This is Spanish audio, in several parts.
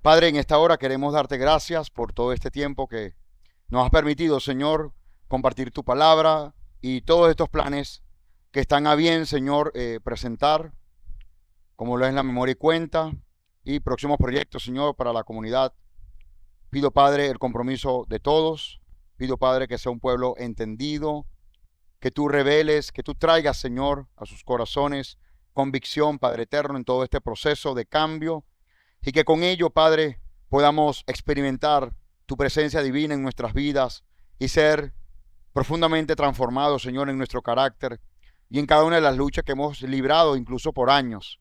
Padre, en esta hora queremos darte gracias por todo este tiempo que nos has permitido, Señor, compartir tu palabra y todos estos planes que están a bien, Señor, presentar, como lo es la memoria y cuenta, y próximos proyectos, Señor, para la comunidad. Pido, Padre, el compromiso de todos. Pido, Padre, que sea un pueblo entendido, que tú reveles, que tú traigas, Señor, a sus corazones convicción, Padre eterno, en todo este proceso de cambio y que con ello, Padre, podamos experimentar tu presencia divina en nuestras vidas y ser profundamente transformados, Señor, en nuestro carácter y en cada una de las luchas que hemos librado incluso por años.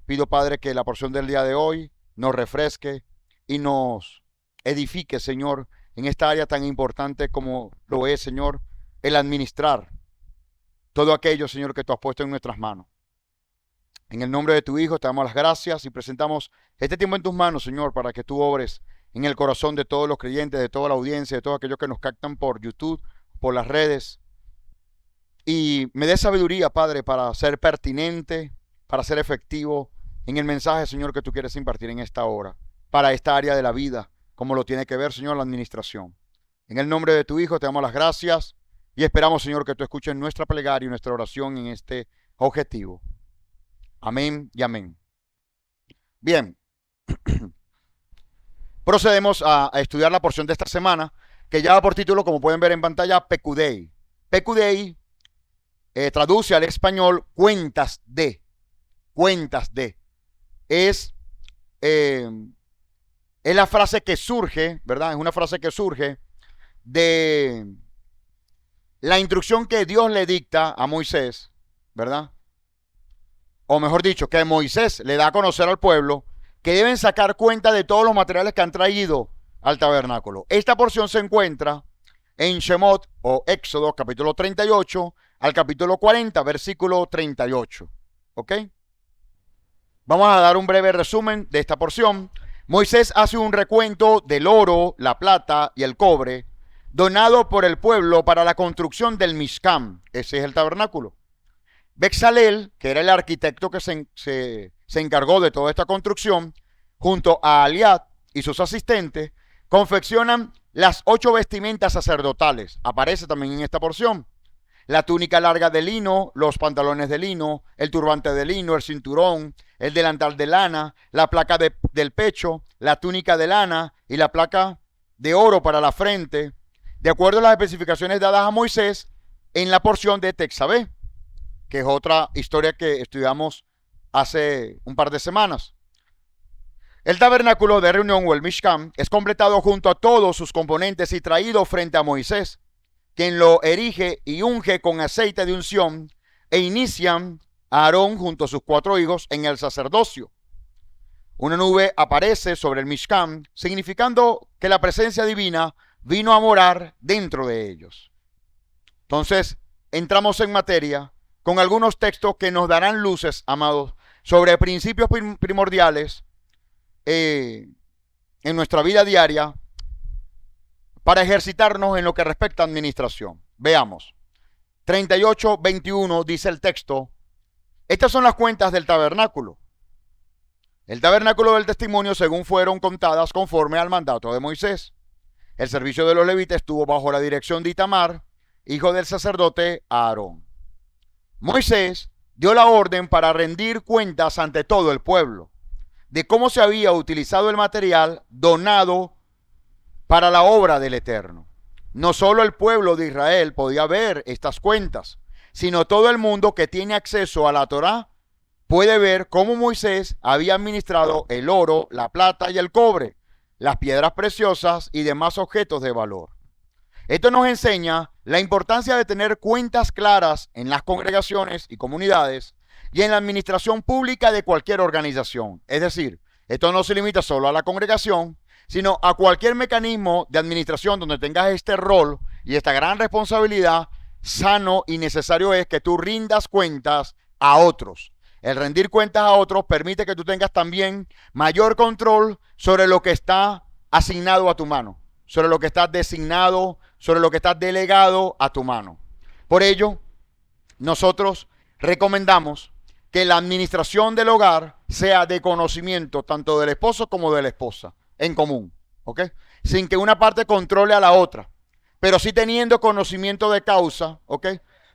Pido, Padre, que la porción del día de hoy nos refresque y nos edifique, Señor, en esta área tan importante como lo es, Señor, el administrar todo aquello, Señor, que tú has puesto en nuestras manos. En el nombre de tu Hijo te damos las gracias y presentamos este tiempo en tus manos, Señor, para que tú obres en el corazón de todos los creyentes, de toda la audiencia, de todos aquellos que nos captan por YouTube, por las redes. Y me dé sabiduría, Padre, para ser pertinente, para ser efectivo en el mensaje, Señor, que tú quieres impartir en esta hora, para esta área de la vida, como lo tiene que ver, Señor, la administración. En el nombre de tu Hijo te damos las gracias y esperamos, Señor, que tú escuches nuestra plegaria y nuestra oración en este objetivo. Amén y amén. Bien, procedemos a estudiar la porción de esta semana que lleva por título, como pueden ver en pantalla, Pecudei. Pecudei traduce al español cuentas de. Cuentas de. Es la frase que surge, ¿verdad? Es una frase que surge de la instrucción que Dios le dicta a Moisés, ¿verdad? O mejor dicho, que Moisés le da a conocer al pueblo que deben sacar cuenta de todos los materiales que han traído al tabernáculo. Esta porción se encuentra en Shemot o Éxodo capítulo 38 al capítulo 40, versículo 38. ¿Ok? Vamos a dar un breve resumen de esta porción. Moisés hace un recuento del oro, la plata y el cobre donado por el pueblo para la construcción del Mishkan. Ese es el tabernáculo. Bezalel, que era el arquitecto que se encargó de toda esta construcción, junto a Aliad y sus asistentes, confeccionan las 8 vestimentas sacerdotales. Aparece también en esta porción. La túnica larga de lino, los pantalones de lino, el turbante de lino, el cinturón, el delantal de lana, la placa del pecho, la túnica de lana y la placa de oro para la frente, de acuerdo a las especificaciones dadas a Moisés en la porción de Texabé, que es otra historia que estudiamos hace un par de semanas. El tabernáculo de reunión o el Mishkan es completado junto a todos sus componentes y traído frente a Moisés, quien lo erige y unge con aceite de unción, e inician a Aarón junto a sus 4 hijos en el sacerdocio. Una nube aparece sobre el Mishkan, significando que la presencia divina vino a morar dentro de ellos. Entonces, entramos en materia con algunos textos que nos darán luces, amados, sobre principios primordiales en nuestra vida diaria para ejercitarnos en lo que respecta a administración. Veamos. 38:21 dice el texto: estas son las cuentas del tabernáculo. El tabernáculo del testimonio según fueron contadas conforme al mandato de Moisés. El servicio de los levitas estuvo bajo la dirección de Itamar, hijo del sacerdote Aarón. Moisés dio la orden para rendir cuentas ante todo el pueblo de cómo se había utilizado el material donado para la obra del Eterno. No solo el pueblo de Israel podía ver estas cuentas, sino todo el mundo que tiene acceso a la Torá puede ver cómo Moisés había administrado el oro, la plata y el cobre, las piedras preciosas y demás objetos de valor. Esto nos enseña la importancia de tener cuentas claras en las congregaciones y comunidades y en la administración pública de cualquier organización. Es decir, esto no se limita solo a la congregación, sino a cualquier mecanismo de administración donde tengas este rol y esta gran responsabilidad. Sano y necesario es que tú rindas cuentas a otros. El rendir cuentas a otros permite que tú tengas también mayor control sobre lo que está asignado a tu mano, sobre lo que está designado, sobre lo que está delegado a tu mano. Por ello, nosotros recomendamos que la administración del hogar sea de conocimiento tanto del esposo como de la esposa. en común, ¿ok? Sin que una parte controle a la otra, pero sí teniendo conocimiento de causa, ¿ok?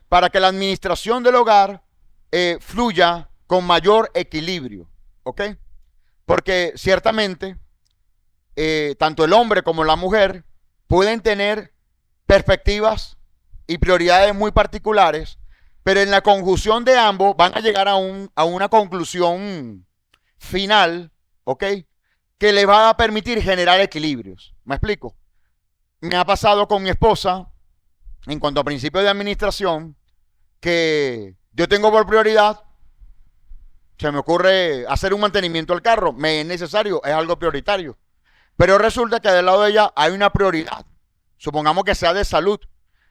Para que la administración del hogar fluya con mayor equilibrio, ¿ok? Porque ciertamente tanto el hombre como la mujer pueden tener perspectivas y prioridades muy particulares, pero en la conjunción de ambos van a llegar a una conclusión final, ¿ok? Que le va a permitir generar equilibrios. ¿Me explico? Me ha pasado con mi esposa, en cuanto a principios de administración, que yo tengo por prioridad, se me ocurre hacer un mantenimiento al carro, me es necesario, es algo prioritario. Pero resulta que del lado de ella hay una prioridad. Supongamos que sea de salud.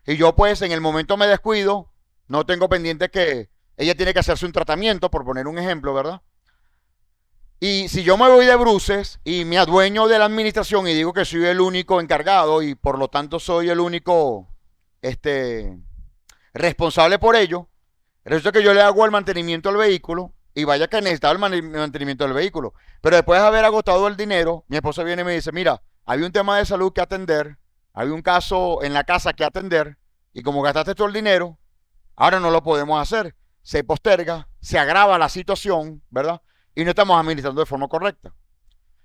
Y yo pues en el momento me descuido, no tengo pendiente que ella tiene que hacerse un tratamiento, por poner un ejemplo, ¿verdad? Y si yo me voy de bruces y me adueño de la administración y digo que soy el único encargado y por lo tanto soy el único responsable por ello, resulta que yo le hago el mantenimiento al vehículo y vaya que necesitaba el mantenimiento del vehículo. Pero después de haber agotado el dinero, mi esposa viene y me dice, mira, había un tema de salud que atender, había un caso en la casa que atender y como gastaste todo el dinero, ahora no lo podemos hacer. Se posterga, se agrava la situación, ¿verdad? Y no estamos administrando de forma correcta.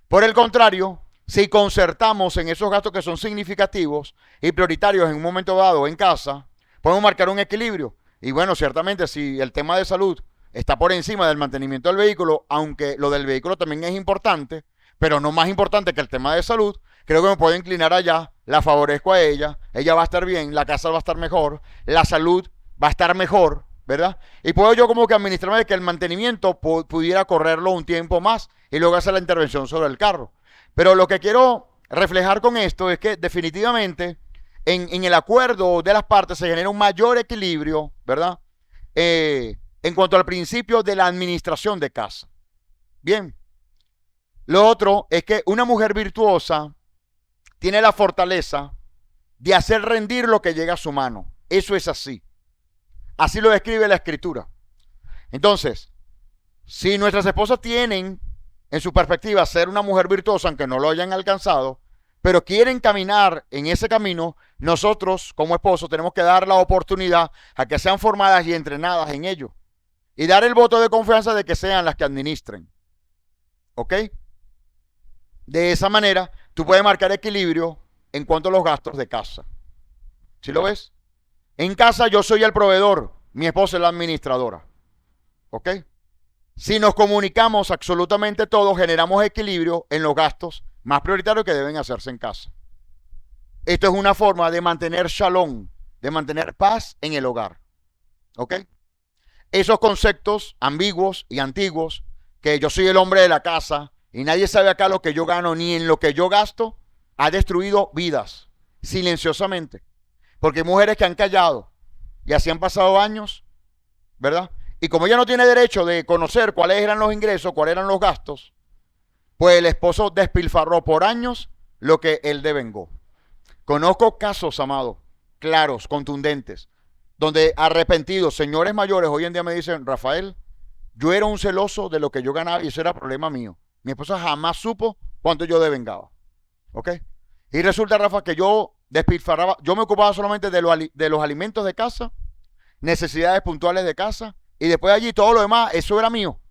Por el contrario, si concertamos en esos gastos que son significativos y prioritarios en un momento dado en casa, podemos marcar un equilibrio. Y bueno, ciertamente si el tema de salud está por encima del mantenimiento del vehículo, aunque lo del vehículo también es importante, pero no más importante que el tema de salud, creo que me puedo inclinar allá, la favorezco a ella va a estar bien, la casa va a estar mejor, la salud va a estar mejor, ¿verdad? Y puedo yo como que administrarme de que el mantenimiento pudiera correrlo un tiempo más y luego hacer la intervención sobre el carro. Pero lo que quiero reflejar con esto es que definitivamente en el acuerdo de las partes se genera un mayor equilibrio, ¿verdad? En cuanto al principio de la administración de casa. Bien. Lo otro es que una mujer virtuosa tiene la fortaleza de hacer rendir lo que llega a su mano. Eso es así. Así lo describe la Escritura. Entonces, si nuestras esposas tienen en su perspectiva ser una mujer virtuosa, aunque no lo hayan alcanzado, pero quieren caminar en ese camino, nosotros como esposos tenemos que dar la oportunidad a que sean formadas y entrenadas en ello. Y dar el voto de confianza de que sean las que administren. ¿Ok? De esa manera, tú puedes marcar equilibrio en cuanto a los gastos de casa. ¿Sí lo ves? En casa yo soy el proveedor, mi esposa es la administradora. ¿Ok? Si nos comunicamos absolutamente todos, generamos equilibrio en los gastos más prioritarios que deben hacerse en casa. Esto es una forma de mantener shalom, de mantener paz en el hogar. ¿Ok? Esos conceptos ambiguos y antiguos, que yo soy el hombre de la casa y nadie sabe acá lo que yo gano ni en lo que yo gasto, ha destruido vidas silenciosamente. Porque hay mujeres que han callado y así han pasado años, ¿verdad? Y como ella no tiene derecho de conocer cuáles eran los ingresos, cuáles eran los gastos, pues el esposo despilfarró por años lo que él devengó. Conozco casos, amado, claros, contundentes, donde arrepentidos, señores mayores, hoy en día me dicen, Rafael, yo era un celoso de lo que yo ganaba y eso era problema mío. Mi esposa jamás supo cuánto yo devengaba. ¿Ok? Y resulta, Rafa, que yo despilfarraba, yo me ocupaba solamente de los alimentos de casa, necesidades puntuales de casa, y después allí todo lo demás, eso era mío.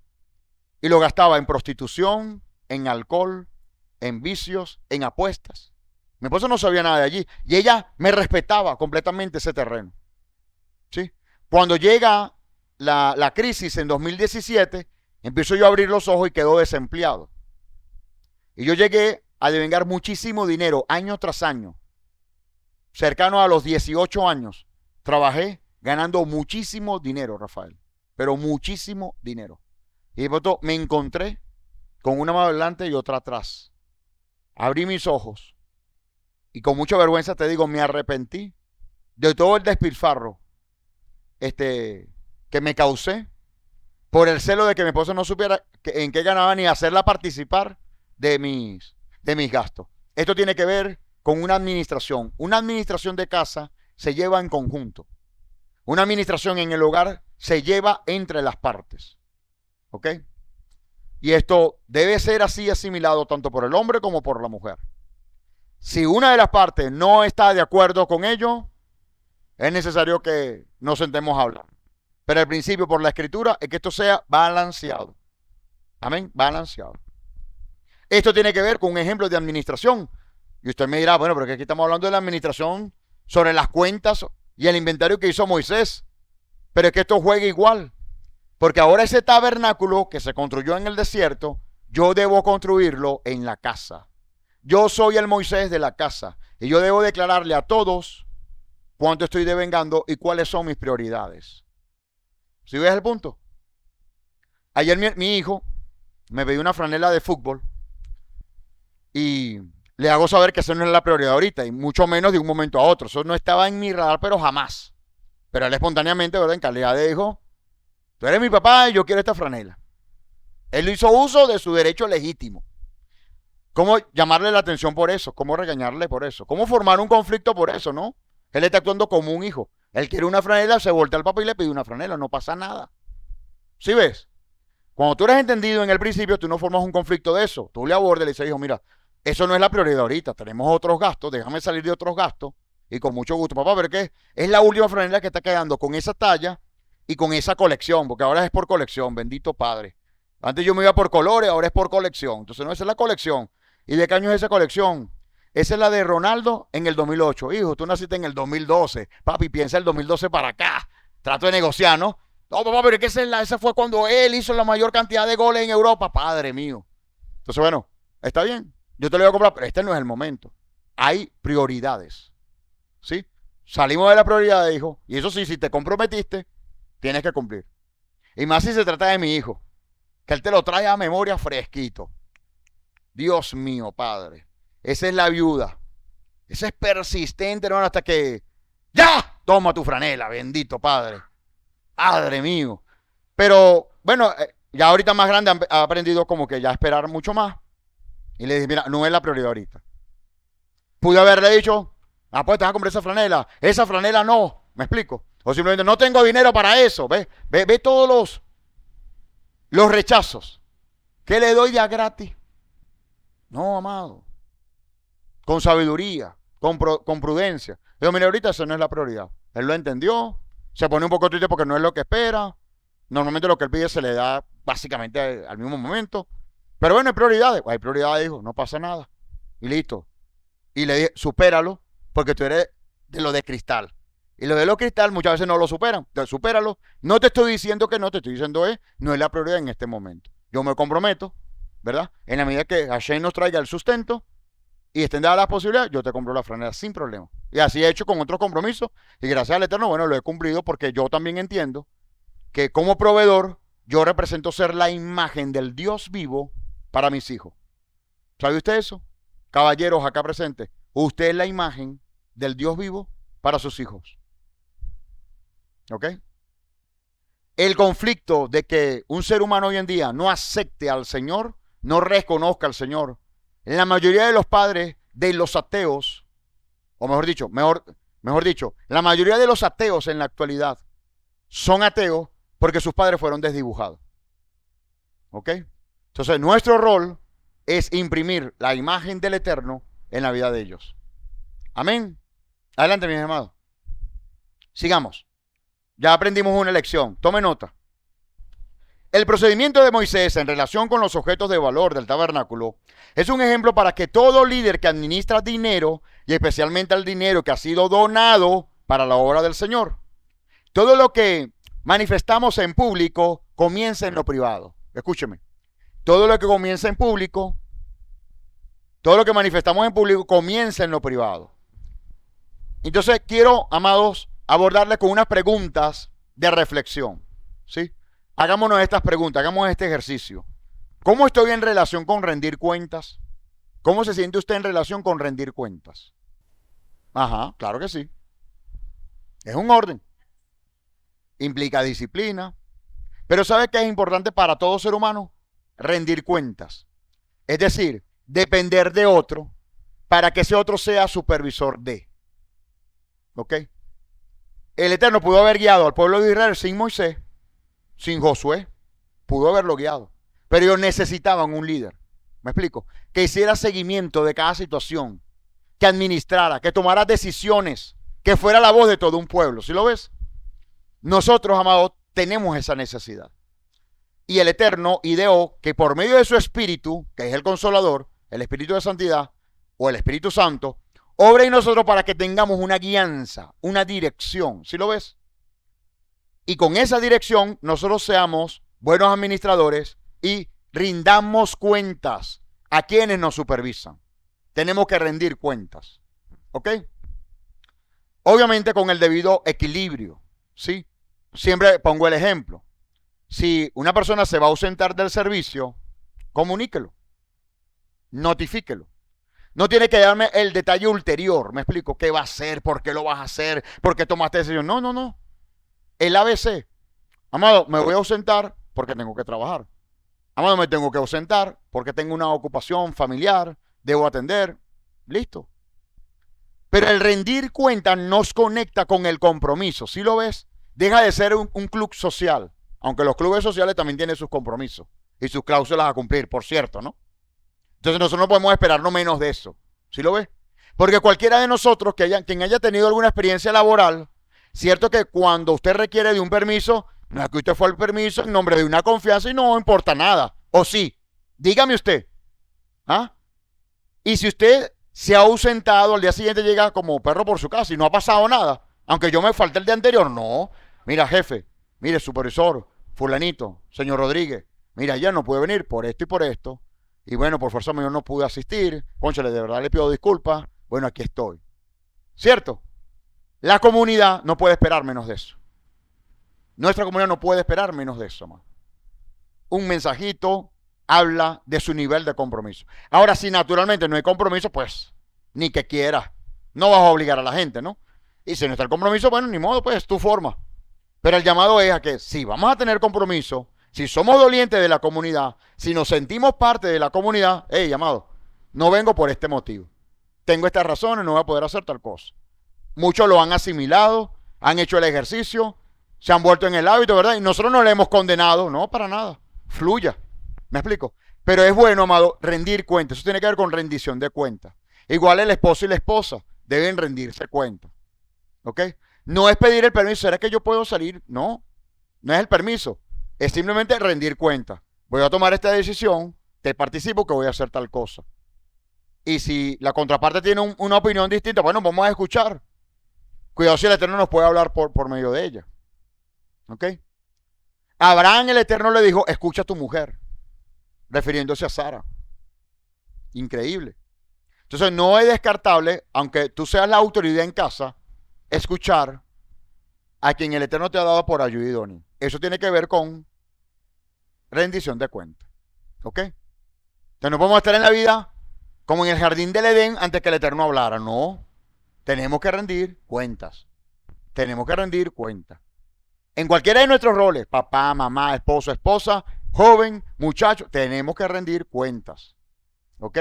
Y lo gastaba en prostitución, en alcohol, en vicios, en apuestas. Mi esposa no sabía nada de allí. Y ella me respetaba completamente ese terreno. ¿Sí? Cuando llega la crisis en 2017, empiezo yo a abrir los ojos y quedo desempleado. Y yo llegué a devengar muchísimo dinero, año tras año. Cercano a los 18 años, trabajé ganando muchísimo dinero, Rafael. Pero muchísimo dinero. Y de pronto me encontré con una mano adelante y otra atrás. Abrí mis ojos. Y con mucha vergüenza te digo, me arrepentí de todo el despilfarro que me causé por el celo de que mi esposa no supiera en qué ganaba ni hacerla participar de mis gastos. Esto tiene que ver con una administración. Una administración de casa se lleva en conjunto. Una administración en el hogar se lleva entre las partes. ¿Ok? Y esto debe ser así asimilado tanto por el hombre como por la mujer. Si una de las partes no está de acuerdo con ello, es necesario que nos sentemos a hablar. Pero el principio por la escritura es que esto sea balanceado. Amén, balanceado. Esto tiene que ver con un ejemplo de administración. Y usted me dirá, bueno, pero que aquí estamos hablando de la administración sobre las cuentas y el inventario que hizo Moisés. Pero es que esto juega igual. Porque ahora ese tabernáculo que se construyó en el desierto, yo debo construirlo en la casa. Yo soy el Moisés de la casa. Y yo debo declararle a todos cuánto estoy devengando y cuáles son mis prioridades. ¿Sí ves el punto? Ayer mi hijo me pidió una franela de fútbol y le hago saber que esa no es la prioridad ahorita y mucho menos de un momento a otro. Eso no estaba en mi radar, pero jamás. Pero él espontáneamente, ¿verdad? En calidad de hijo, tú eres mi papá y yo quiero esta franela. Él hizo uso de su derecho legítimo. ¿Cómo llamarle la atención por eso? ¿Cómo regañarle por eso? ¿Cómo formar un conflicto por eso, no? Él está actuando como un hijo. Él quiere una franela, se voltea al papá y le pide una franela. No pasa nada. ¿Sí ves? Cuando tú eres entendido en el principio, tú no formas un conflicto de eso. Tú le abordas y le dices, hijo, mira, eso no es la prioridad ahorita. Tenemos otros gastos. Déjame salir de otros gastos. Y con mucho gusto, papá, pero ¿qué? Es la última franela que está quedando con esa talla y con esa colección. Porque ahora es por colección. Bendito Padre. Antes yo me iba por colores, ahora es por colección. Entonces, no, esa es la colección. ¿Y de qué año es esa colección? Esa es la de Ronaldo en el 2008. Hijo, tú naciste en el 2012. Papi, piensa el 2012 para acá. Trato de negociar, ¿no? No, papá, pero es que esa fue cuando él hizo la mayor cantidad de goles en Europa. Padre mío. Entonces, bueno, está bien. Yo te lo voy a comprar, pero este no es el momento. Hay prioridades. ¿Sí? Salimos de la prioridad, hijo. Y eso sí, si te comprometiste, tienes que cumplir. Y más si se trata de mi hijo. Que él te lo trae a memoria fresquito. Dios mío, Padre. Esa es la viuda. Esa es persistente, hermano, hasta que ¡ya! Toma tu franela, bendito Padre. Padre mío. Pero, bueno, ya ahorita más grande ha aprendido como que ya esperar mucho más. Y le dije, mira, no es la prioridad ahorita. Pude haberle dicho, pues te vas a comprar esa franela. Esa franela no, ¿me explico? O simplemente, no tengo dinero para eso. Ve todos los rechazos. ¿Qué le doy de a gratis? No, amado. Con sabiduría, con prudencia. Digo, mire, ahorita eso no es la prioridad. Él lo entendió, se pone un poco triste porque no es lo que espera. Normalmente lo que él pide se le da básicamente al mismo momento. Pero bueno, hay prioridades. Hay prioridades, hijo, no pasa nada. Y listo. Y le dije, supéralo, porque tú eres de lo de cristal. Y lo de lo cristal muchas veces no lo superan. Entonces, supéralo. No te estoy diciendo que no, te estoy diciendo no es la prioridad en este momento. Yo me comprometo, ¿verdad? En la medida que Hashem nos traiga el sustento y estén dadas las posibilidades, yo te compro la franela sin problema. Y así he hecho con otros compromisos. Y gracias al Eterno, bueno, lo he cumplido porque yo también entiendo que como proveedor, yo represento ser la imagen del Dios vivo para mis hijos. ¿Sabe usted eso? Caballeros acá presentes, usted es la imagen del Dios vivo para sus hijos. ¿Ok? El conflicto de que un ser humano hoy en día no acepte al Señor, no reconozca al Señor. La mayoría de los padres de los ateos, o mejor dicho, la mayoría de los ateos en la actualidad son ateos porque sus padres fueron desdibujados. ¿Ok? Entonces, nuestro rol es imprimir la imagen del Eterno en la vida de ellos. Amén. Adelante, mis amados. Sigamos. Ya aprendimos una lección. Tome nota. El procedimiento de Moisés en relación con los objetos de valor del tabernáculo es un ejemplo para que todo líder que administra dinero, y especialmente el dinero que ha sido donado para la obra del Señor, todo lo que manifestamos en público comienza en lo privado. Escúcheme. Todo lo que comienza en público, todo lo que manifestamos en público comienza en lo privado. Entonces quiero, amados, abordarles con unas preguntas de reflexión. ¿Sí? Hagámonos estas preguntas, hagamos este ejercicio. ¿Cómo estoy en relación con rendir cuentas? ¿Cómo se siente usted en relación con rendir cuentas? Ajá, claro que sí. Es un orden. Implica disciplina. Pero ¿sabe qué es importante para todo ser humano? Rendir cuentas. Es decir, depender de otro para que ese otro sea supervisor de. ¿Ok? El Eterno pudo haber guiado al pueblo de Israel sin Moisés, sin Josué. Pudo haberlo guiado. Pero ellos necesitaban un líder. ¿Me explico? Que hiciera seguimiento de cada situación, que administrara, que tomara decisiones, que fuera la voz de todo un pueblo. ¿Sí lo ves? Nosotros, amados, tenemos esa necesidad. Y el Eterno ideó que por medio de su Espíritu, que es el Consolador, el Espíritu de Santidad, o el Espíritu Santo, obra en nosotros para que tengamos una guianza, una dirección. ¿Sí lo ves? Y con esa dirección nosotros seamos buenos administradores y rindamos cuentas a quienes nos supervisan. Tenemos que rendir cuentas. ¿Ok? Obviamente con el debido equilibrio. ¿Sí? Siempre pongo el ejemplo. Si una persona se va a ausentar del servicio, comuníquelo. Notifíquelo. No tiene que darme el detalle ulterior. Me explico. ¿Qué va a hacer? ¿Por qué lo vas a hacer? ¿Por qué tomaste decisión? No, no, no. El ABC. Amado, me voy a ausentar porque tengo que trabajar. Amado, me tengo que ausentar porque tengo una ocupación familiar. Debo atender. Listo. Pero el rendir cuenta nos conecta con el compromiso. ¿Sí lo ves? Deja de ser un club social. Aunque los clubes sociales también tienen sus compromisos y sus cláusulas a cumplir, por cierto, ¿no? Entonces nosotros no podemos esperar no menos de eso. ¿Sí lo ves? Porque cualquiera de nosotros quien haya tenido alguna experiencia laboral, cierto que cuando usted requiere de un permiso, no es que usted fue al permiso en nombre de una confianza y no importa nada. ¿O sí? Dígame usted. ¿Ah? Y si usted se ha ausentado, al día siguiente llega como perro por su casa y no ha pasado nada, aunque yo me falte el día anterior, no. Mira, jefe, mire, supervisor, fulanito, señor Rodríguez, mira, ya no pude venir por esto y por esto. Y bueno, por fuerza mayor no pude asistir. Cónchale, de verdad le pido disculpas. Bueno, aquí estoy. ¿Cierto? La comunidad no puede esperar menos de eso. Nuestra comunidad no puede esperar menos de eso, man. Un mensajito habla de su nivel de compromiso. Ahora, si naturalmente no hay compromiso, pues ni que quieras. No vas a obligar a la gente, ¿no? Y si no está el compromiso, bueno, ni modo, pues es tu forma. Pero el llamado es a que si vamos a tener compromiso, si somos dolientes de la comunidad, si nos sentimos parte de la comunidad, llamado, no vengo por este motivo. Tengo estas razones, no voy a poder hacer tal cosa. Muchos lo han asimilado, han hecho el ejercicio, se han vuelto en el hábito, ¿verdad? Y nosotros no le hemos condenado, no, para nada. Fluya. ¿Me explico? Pero es bueno, amado, rendir cuentas. Eso tiene que ver con rendición de cuentas. Igual el esposo y la esposa deben rendirse cuentas. ¿Ok? No es pedir el permiso. ¿Será que yo puedo salir? No. No es el permiso. Es simplemente rendir cuentas. Voy a tomar esta decisión, te participo que voy a hacer tal cosa. Y si la contraparte tiene una opinión distinta, bueno, vamos a escuchar. Cuidado si el Eterno nos puede hablar por medio de ella. ¿Ok? Abraham el Eterno le dijo, escucha a tu mujer, refiriéndose a Sara. Increíble. Entonces no es descartable, aunque tú seas la autoridad en casa, escuchar a quien el Eterno te ha dado por ayuda idónea. Eso tiene que ver con rendición de cuentas. ¿Ok? Entonces no podemos estar en la vida como en el jardín del Edén antes que el Eterno hablara. No. Tenemos que rendir cuentas. Tenemos que rendir cuentas. En cualquiera de nuestros roles, papá, mamá, esposo, esposa, joven, muchacho, tenemos que rendir cuentas. ¿Ok?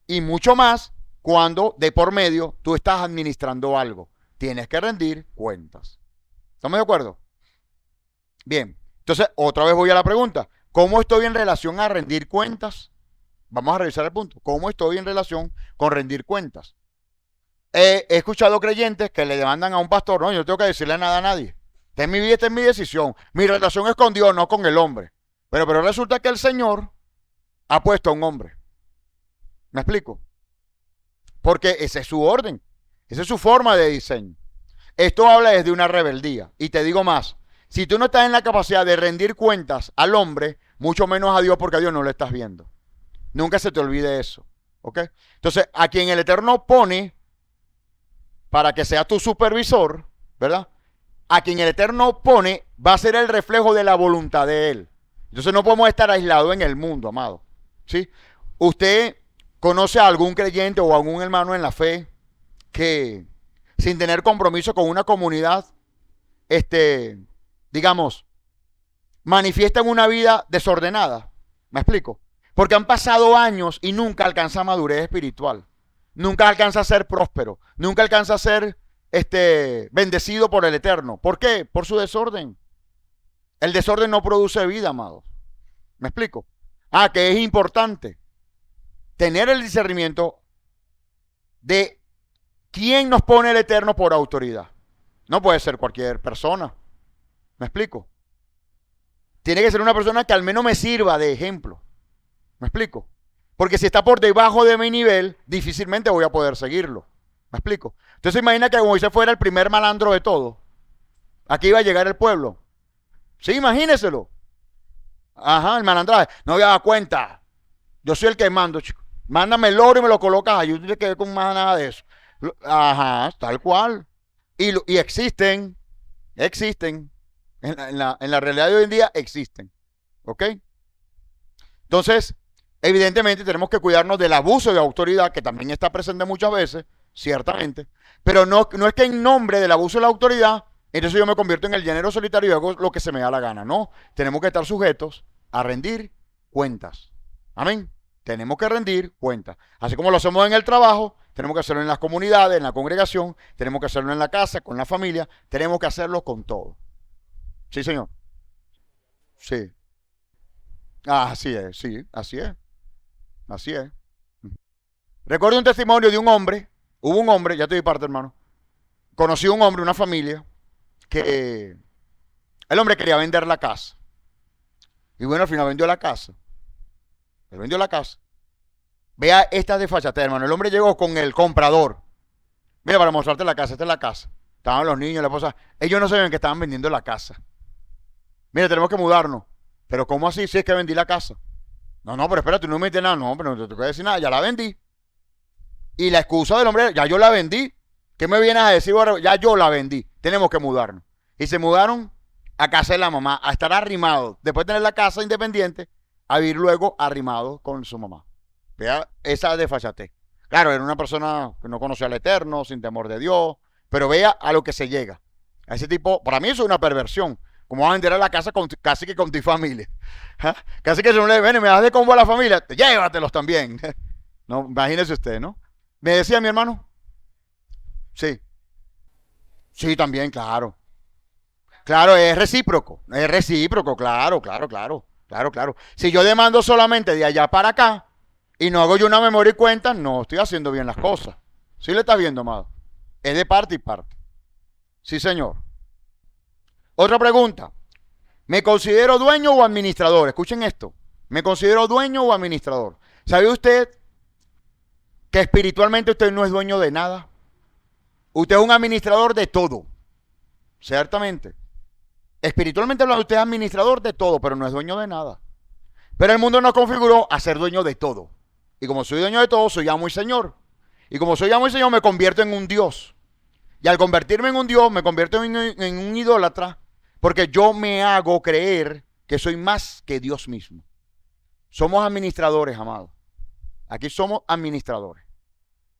Y mucho más cuando de por medio tú estás administrando algo. Tienes que rendir cuentas. ¿Estamos de acuerdo? Bien. Entonces, otra vez voy a la pregunta. ¿Cómo estoy en relación a rendir cuentas? Vamos a revisar el punto. ¿Cómo estoy en relación con rendir cuentas? He escuchado creyentes que le demandan a un pastor, no, yo no tengo que decirle nada a nadie. Esta es mi vida, esta es mi decisión. Mi relación es con Dios, no con el hombre. Pero resulta que el Señor ha puesto a un hombre. ¿Me explico? Porque esa es su orden. Esa es su forma de diseño. Esto habla desde una rebeldía. Y te digo más. Si tú no estás en la capacidad de rendir cuentas al hombre, mucho menos a Dios, porque a Dios no lo estás viendo. Nunca se te olvide eso. ¿Ok? Entonces, a quien el Eterno pone para que sea tu supervisor, ¿verdad? A quien el Eterno pone va a ser el reflejo de la voluntad de Él. Entonces no podemos estar aislados en el mundo, amado. ¿Sí? Usted conoce a algún creyente o a algún hermano en la fe que sin tener compromiso con una comunidad, digamos, manifiestan una vida desordenada. ¿Me explico? Porque han pasado años y nunca alcanza madurez espiritual. Nunca alcanza a ser próspero. Nunca alcanza a ser bendecido por el Eterno. ¿Por qué? Por su desorden. El desorden no produce vida, amados. ¿Me explico? Ah, que es importante tener el discernimiento de quién nos pone el Eterno por autoridad. No puede ser cualquier persona. ¿Me explico? Tiene que ser una persona que al menos me sirva de ejemplo. ¿Me explico? Porque si está por debajo de mi nivel, difícilmente voy a poder seguirlo. ¿Me explico? Entonces imagina que Moisés fuera el primer malandro de todo. Aquí iba a llegar el pueblo. Sí, imagíneselo. Ajá, el malandraje. No voy a dar cuenta. Yo soy el que mando, chico. Mándame el oro y me lo colocas ahí. Yo no te quedé con más nada de eso. Ajá, tal cual. Y existen. En la realidad de hoy en día existen. ¿Ok? Entonces, evidentemente tenemos que cuidarnos del abuso de autoridad, que también está presente muchas veces, ciertamente. Pero no es que en nombre del abuso de la autoridad, entonces yo me convierto en el llanero solitario y hago lo que se me da la gana. No, tenemos que estar sujetos a rendir cuentas. Amén. Tenemos que rendir cuentas. Así como lo hacemos en el trabajo, tenemos que hacerlo en las comunidades, en la congregación, tenemos que hacerlo en la casa, con la familia, tenemos que hacerlo con todo. Sí, señor. Sí. Ah, así es, sí, así es. Así es. Recuerdo un testimonio de un hombre, hubo un hombre, ya te di parte, hermano, conocí a un hombre, una familia, que el hombre quería vender la casa. Y bueno, al final vendió la casa. Él vendió la casa. Vea esta desfachatez, hermano. El hombre llegó con el comprador. Mira, para mostrarte la casa, esta es la casa. Estaban los niños, la esposa. Ellos no sabían que estaban vendiendo la casa. Mira, tenemos que mudarnos. Pero ¿cómo así? Si es que vendí la casa. No, no, pero espérate, no me dices nada. No, pero no te tengo que decir nada. Ya la vendí. Y la excusa del hombre, ya yo la vendí. ¿Qué me vienes a decir? Ya yo la vendí. Tenemos que mudarnos. Y se mudaron a casa de la mamá, a estar arrimados. Después de tener la casa independiente, a vivir luego arrimados con su mamá. Vea esa desfachatez. Claro, era una persona que no conocía al Eterno, sin temor de Dios. Pero vea a lo que se llega. A ese tipo, para mí eso es una perversión. Como vas a vender a la casa casi que con tu familia. ¿Ah? Casi que se me le ven y me das de combo a la familia. Llévatelos también. No, imagínese usted, ¿no? Me decía mi hermano. Sí, sí, también, claro. Claro, es recíproco, claro, claro, claro, claro, claro. Si yo demando solamente de allá para acá y no hago yo una memoria y cuenta, no estoy haciendo bien las cosas. ¿Sí le está viendo, amado? Es de parte y parte. Sí, señor. Otra pregunta. ¿Me considero dueño o administrador? Escuchen esto. ¿Me considero dueño o administrador? ¿Sabe usted que espiritualmente usted no es dueño de nada? Usted es un administrador de todo. Ciertamente. Espiritualmente hablando, usted es administrador de todo, pero no es dueño de nada. Pero el mundo nos configuró a ser dueño de todo. Y como soy dueño de todo, soy amo y señor. Y como soy amo y señor, me convierto en un Dios. Y al convertirme en un Dios, me convierto en un idólatra, porque yo me hago creer que soy más que Dios mismo. Somos administradores, amados. Aquí somos administradores.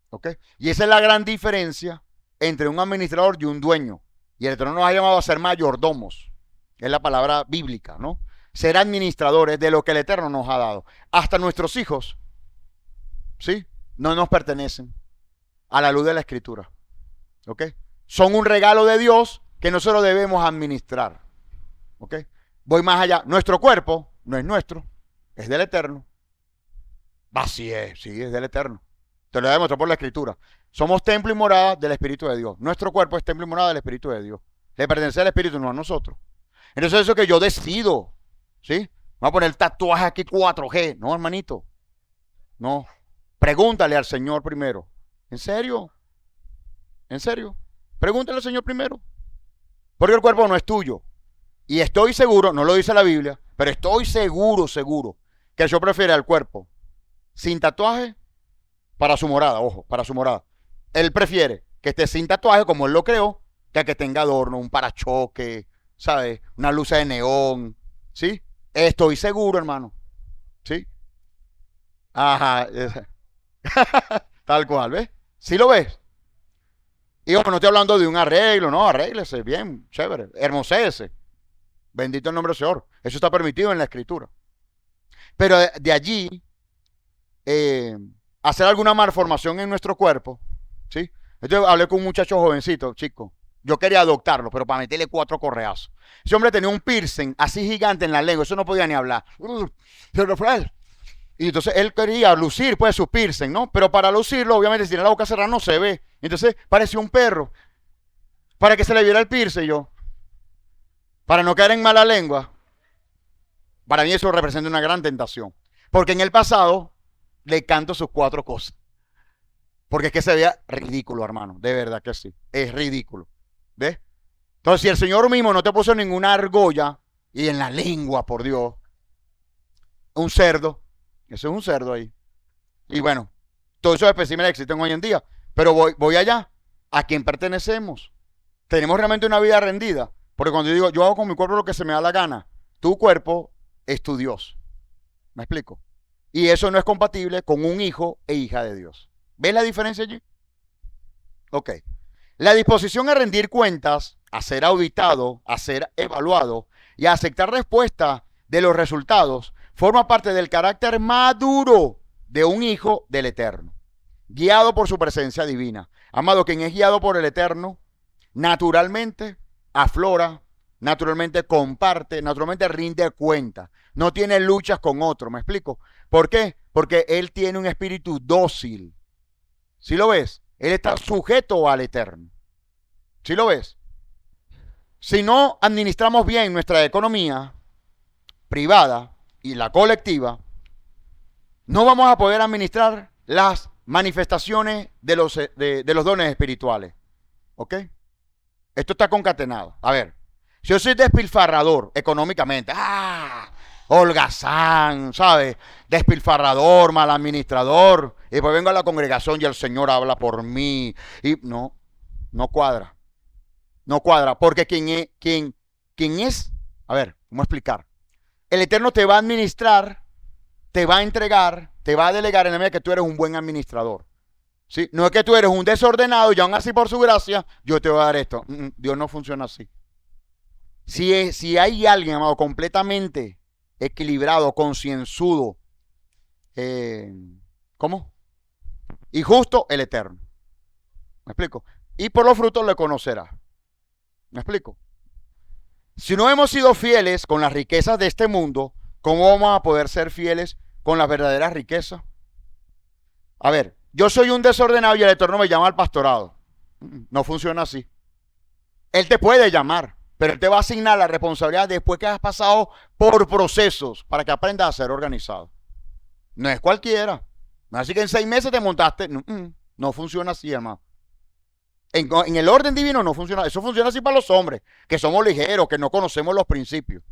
¿Ok? Y esa es la gran diferencia entre un administrador y un dueño. Y el Eterno nos ha llamado a ser mayordomos. Es la palabra bíblica, ¿no? Ser administradores de lo que el Eterno nos ha dado. Hasta nuestros hijos, ¿sí? No nos pertenecen a la luz de la Escritura. ¿Ok? Son un regalo de Dios que nosotros debemos administrar. ¿Ok? Voy más allá. Nuestro cuerpo no es nuestro, es del Eterno. Así es, sí, es del Eterno. Te lo voy a demostrar por la Escritura. Somos templo y morada del Espíritu de Dios. Nuestro cuerpo es templo y morada del Espíritu de Dios. Le pertenece al Espíritu, no a nosotros. Entonces eso que yo decido, ¿sí? Vamos a poner el tatuaje aquí 4G. No, hermanito. No. Pregúntale al Señor primero. ¿En serio? ¿En serio? Pregúntale al Señor primero. Porque el cuerpo no es tuyo. Y estoy seguro, no lo dice la Biblia, pero estoy seguro, que yo prefiere al cuerpo sin tatuaje para su morada, ojo, para su morada. Él prefiere que esté sin tatuaje, como él lo creó, que tenga adorno, un parachoque, ¿sabes? Una luz de neón, ¿sí? Estoy seguro, hermano, ¿sí? Ajá, tal cual, ¿ves? ¿Sí lo ves? Y ojo, no estoy hablando de un arreglo, no, arréglese bien, chévere, hermosece. Bendito el nombre del Señor. Eso está permitido en la Escritura. Pero de allí, hacer alguna malformación en nuestro cuerpo, ¿sí? Entonces hablé con un muchacho jovencito, chico, Yo quería adoptarlo, pero para meterle 4 correazos. Ese hombre tenía un piercing así gigante en la lengua, eso no podía ni hablar. Y entonces él quería lucir pues su piercing, ¿no? Pero para lucirlo, obviamente, si tiene la boca cerrada no se ve. Entonces parecía un perro. Para que se le viera el piercing yo. Para no caer en mala lengua. Para mí eso representa una gran tentación. Porque en el pasado le canto sus 4 cosas. Porque es que se veía ridículo, hermano. De verdad que sí. Es ridículo. ¿Ves? Entonces, si el Señor mismo no te puso ninguna argolla y en la lengua, por Dios, un cerdo, eso es un cerdo ahí. Y bueno, todos esos especímenes existen hoy en día. Pero voy allá. ¿A quién pertenecemos? Tenemos realmente una vida rendida. Porque cuando yo digo, yo hago con mi cuerpo lo que se me da la gana, tu cuerpo es tu Dios. ¿Me explico? Y eso no es compatible con un hijo e hija de Dios. ¿Ves la diferencia allí? Ok. La disposición a rendir cuentas, a ser auditado, a ser evaluado y a aceptar respuesta de los resultados forma parte del carácter maduro de un hijo del Eterno, guiado por su presencia divina. Amado, quien es guiado por el Eterno, naturalmente aflora, naturalmente comparte, naturalmente rinde cuenta. No tiene luchas con otro, ¿me explico? ¿Por qué? Porque él tiene un espíritu dócil. ¿Sí lo ves? Él está sujeto al Eterno. ¿Sí lo ves? Si no administramos bien nuestra economía privada y la colectiva, no vamos a poder administrar las manifestaciones de los dones espirituales. ¿Ok? Esto está concatenado. A ver, si yo soy despilfarrador económicamente, holgazán, ¿sabes? Despilfarrador, mal administrador, y después vengo a la congregación y el Señor habla por mí. Y no cuadra. No cuadra, porque quien es, a ver, ¿cómo explicar? El Eterno te va a administrar, te va a entregar, te va a delegar en la medida que tú eres un buen administrador. ¿Sí? No es que tú eres un desordenado y aún así por su gracia, yo te voy a dar esto. Dios no funciona así. Si hay alguien, amado, completamente equilibrado, concienzudo, ¿cómo? Y justo, el Eterno. ¿Me explico? Y por los frutos le conocerá. ¿Me explico? Si no hemos sido fieles con las riquezas de este mundo, ¿cómo vamos a poder ser fieles con las verdaderas riquezas? A ver, yo soy un desordenado y el Eterno me llama al pastorado. No funciona así. Él te puede llamar, pero Él te va a asignar la responsabilidad después que has pasado por procesos para que aprendas a ser organizado. No es cualquiera. No es así que en 6 meses te montaste. No funciona así, hermano. En el orden divino no funciona. Eso funciona así para los hombres, que somos ligeros, que no conocemos los principios.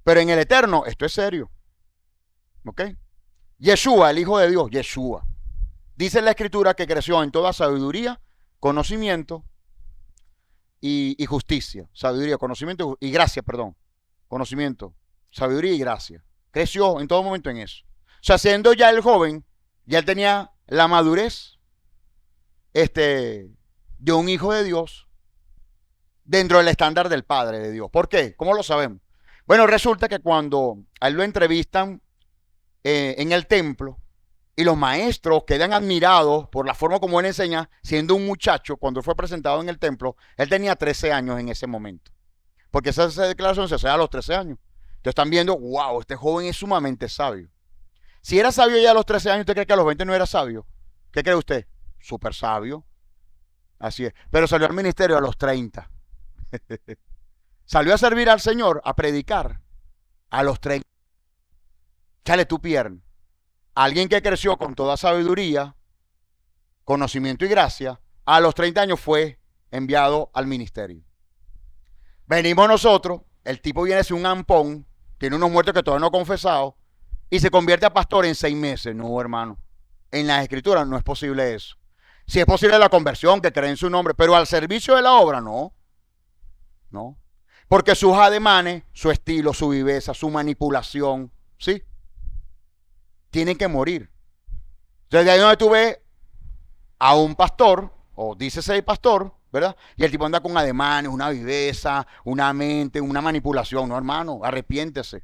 Pero en el Eterno, esto es serio. ¿Ok? Yeshua, el Hijo de Dios, Yeshua. Dice en la Escritura que creció en toda sabiduría, conocimiento y justicia. Sabiduría, conocimiento y gracia, perdón. Conocimiento, sabiduría y gracia. Creció en todo momento en eso. O sea, siendo ya el joven, ya él tenía la madurez de un hijo de Dios dentro del estándar del Padre de Dios. ¿Por qué? ¿Cómo lo sabemos? Bueno, resulta que cuando a él lo entrevistan en el templo y los maestros quedan admirados por la forma como él enseña, siendo un muchacho, cuando fue presentado en el templo, él tenía 13 años en ese momento. Porque esa declaración se hace a los 13 años. Entonces están viendo, wow, este joven es sumamente sabio. Si era sabio ya a los 13 años, ¿usted cree que a los 20 no era sabio? ¿Qué cree usted? Súper sabio. Así es. Pero salió al ministerio a los 30. Salió a servir al Señor, a predicar a los 30. Chale tu pierna. Alguien que creció con toda sabiduría, conocimiento y gracia, a los 30 años fue enviado al ministerio. Venimos nosotros, el tipo viene a ser un ampón, tiene unos muertos que todavía no ha confesado, y se convierte a pastor en 6 meses. No, hermano. En las escrituras no es posible eso. Si es posible la conversión, que creen su nombre, pero al servicio de la obra, no. No. Porque sus ademanes, su estilo, su viveza, su manipulación, ¿sí? Tienen que morir. Entonces, de ahí donde tú ves a un pastor, o dice ser pastor, ¿verdad? Y el tipo anda con ademanes, una viveza, una mente, una manipulación. No, hermano, arrepiéntese.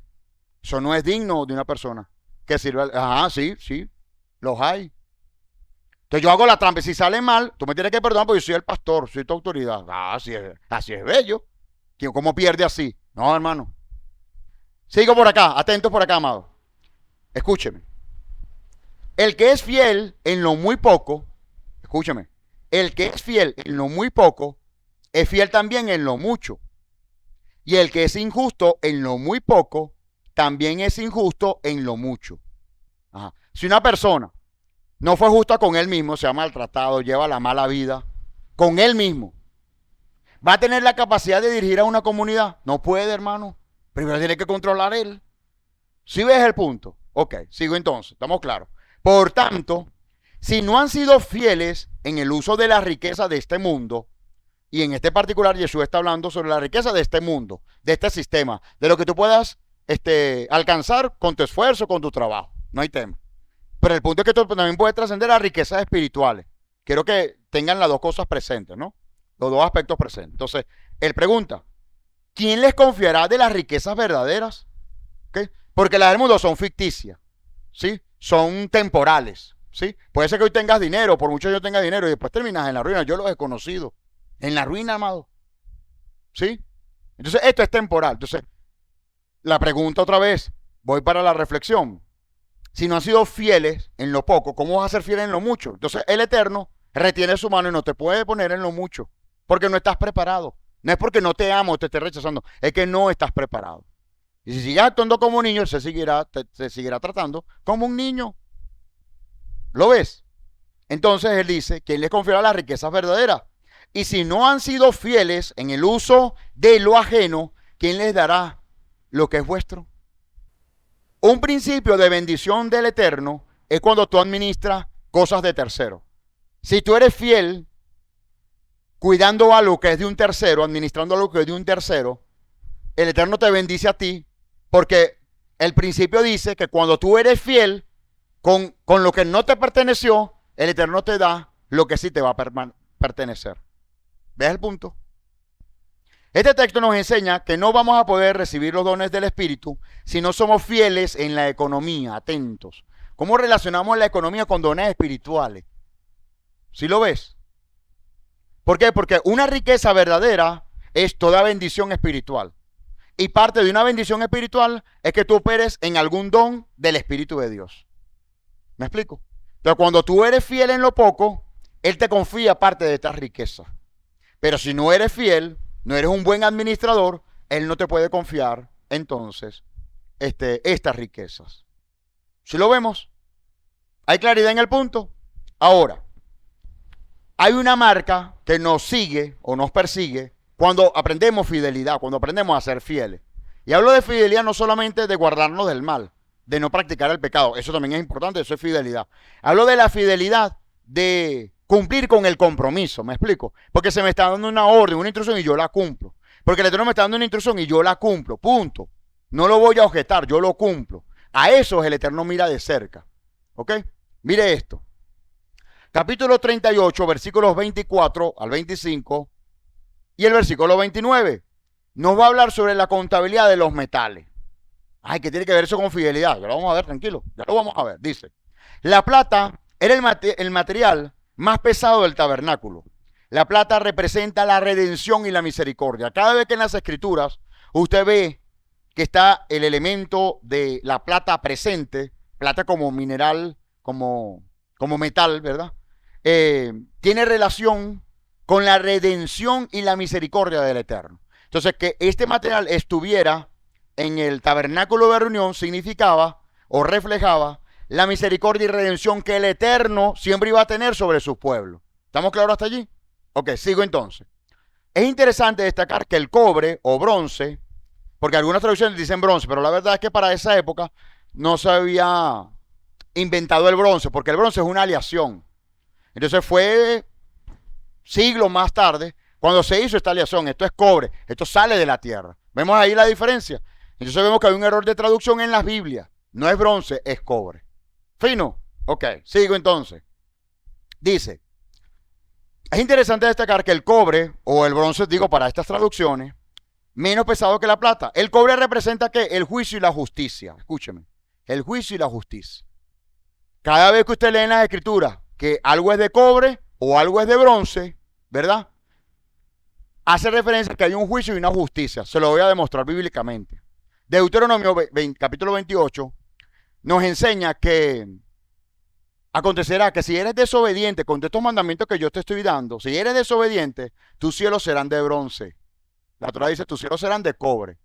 Eso no es digno de una persona que sirva. Ajá, sí, los hay. Entonces yo hago la trampa y si sale mal, tú me tienes que perdonar porque yo soy el pastor, soy tu autoridad. Así es bello. ¿Cómo pierde así? No, hermano. Sigo por acá, atentos por acá, amado. Escúcheme. El que es fiel en lo muy poco, escúcheme, el que es fiel en lo muy poco, es fiel también en lo mucho. Y el que es injusto en lo muy poco, también es injusto en lo mucho. Ajá. Si una persona no fue justa con él mismo, se ha maltratado, lleva la mala vida, con él mismo, ¿va a tener la capacidad de dirigir a una comunidad? No puede, hermano. Primero tiene que controlar él. ¿Sí ves el punto? Ok, sigo entonces, estamos claros. Por tanto, si no han sido fieles en el uso de la riqueza de este mundo, y en este particular Jesús está hablando sobre la riqueza de este mundo, de este sistema, de lo que tú puedas alcanzar con tu esfuerzo, con tu trabajo. No hay tema. Pero el punto es que tú también puedes trascender a riquezas espirituales. Quiero que tengan las dos cosas presentes, ¿no? Los dos aspectos presentes. Entonces, él pregunta, ¿quién les confiará de las riquezas verdaderas? ¿Okay? Porque las del mundo son ficticias, ¿sí? Son temporales, ¿sí? Puede ser que hoy tengas dinero, por mucho yo tenga dinero, y después terminas en la ruina. Yo los he conocido. En la ruina, amado. ¿Sí? Entonces, esto es temporal. Entonces, la pregunta otra vez, voy para la reflexión. Si no han sido fieles en lo poco, ¿cómo vas a ser fiel en lo mucho? Entonces, el Eterno retiene su mano y no te puede poner en lo mucho, porque no estás preparado. No es porque no te amo o te esté rechazando, es que no estás preparado. Y si sigues actuando como un niño, te seguirá tratando como un niño. ¿Lo ves? Entonces él dice, ¿quién les confiará las riquezas verdaderas? Y si no han sido fieles en el uso de lo ajeno, ¿quién les dará lo que es vuestro? Un principio de bendición del Eterno es cuando tú administras cosas de tercero. Si tú eres fiel cuidando algo que es de un tercero, administrando algo que es de un tercero, el Eterno te bendice a ti, porque el principio dice que cuando tú eres fiel con lo que no te perteneció, el Eterno te da lo que sí te va a pertenecer. ¿Ves el punto? Este texto nos enseña que no vamos a poder recibir los dones del Espíritu si no somos fieles en la economía, atentos. ¿Cómo relacionamos la economía con dones espirituales? ¿Sí lo ves? ¿Por qué? Porque una riqueza verdadera es toda bendición espiritual. Y parte de una bendición espiritual es que tú operes en algún don del Espíritu de Dios. ¿Me explico? Entonces, cuando tú eres fiel en lo poco, Él te confía parte de estas riquezas. Pero si no eres fiel, no eres un buen administrador, Él no te puede confiar, entonces, estas riquezas. ¿Sí lo vemos? ¿Hay claridad en el punto? Ahora, hay una marca que nos sigue o nos persigue cuando aprendemos fidelidad, cuando aprendemos a ser fieles. Y hablo de fidelidad no solamente de guardarnos del mal, de no practicar el pecado. Eso también es importante, eso es fidelidad. Hablo de la fidelidad de cumplir con el compromiso, ¿me explico? Porque se me está dando una orden, una instrucción y yo la cumplo. Porque el Eterno me está dando una instrucción y yo la cumplo, punto. No lo voy a objetar, yo lo cumplo. A eso el Eterno mira de cerca. ¿Ok? Mire esto. Capítulo 38, versículos 24 al 25 y el versículo 29. Nos va a hablar sobre la contabilidad de los metales. Ay, que tiene que ver eso con fidelidad. Ya lo vamos a ver, tranquilo. Ya lo vamos a ver. Dice, la plata era el material más pesado del tabernáculo. La plata representa la redención y la misericordia. Cada vez que en las escrituras usted ve que está el elemento de la plata presente, plata como mineral, como metal, ¿verdad? Tiene relación con la redención y la misericordia del Eterno. Entonces, que este material estuviera en el tabernáculo de reunión significaba o reflejaba la misericordia y redención que el Eterno siempre iba a tener sobre sus pueblos. ¿Estamos claros hasta allí? Ok, sigo entonces. Es interesante destacar que el cobre o bronce, porque algunas traducciones dicen bronce, pero la verdad es que para esa época no se había inventado el bronce, porque el bronce es una aleación. Entonces fue siglos más tarde cuando se hizo esta aleación. Esto es cobre, esto sale de la tierra. ¿Vemos ahí la diferencia? Entonces vemos que hay un error de traducción en las Biblias. No es bronce, es cobre. ¿Fino? Ok, sigo entonces. Dice, es interesante destacar que el cobre, o el bronce, digo para estas traducciones, menos pesado que la plata. El cobre representa ¿qué? El juicio y la justicia. Escúcheme, el juicio y la justicia. Cada vez que usted lee en las escrituras que algo es de cobre o algo es de bronce, ¿verdad? Hace referencia a que hay un juicio y una justicia. Se lo voy a demostrar bíblicamente. Deuteronomio capítulo 28 nos enseña que acontecerá que si eres desobediente con estos mandamientos que yo te estoy dando, si eres desobediente, tus cielos serán de bronce. La Torah dice, tus cielos serán de cobre.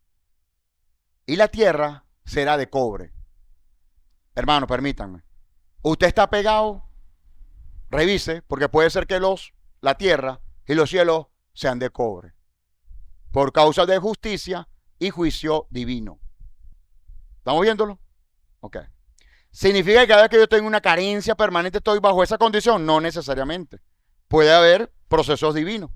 Y la tierra será de cobre. Hermano, permítanme. Usted está pegado, revise, porque puede ser que la tierra y los cielos sean de cobre. Por causa de justicia y juicio divino. ¿Estamos viéndolo? Ok. ¿Significa que cada vez que yo tengo una carencia permanente estoy bajo esa condición? No necesariamente. Puede haber procesos divinos.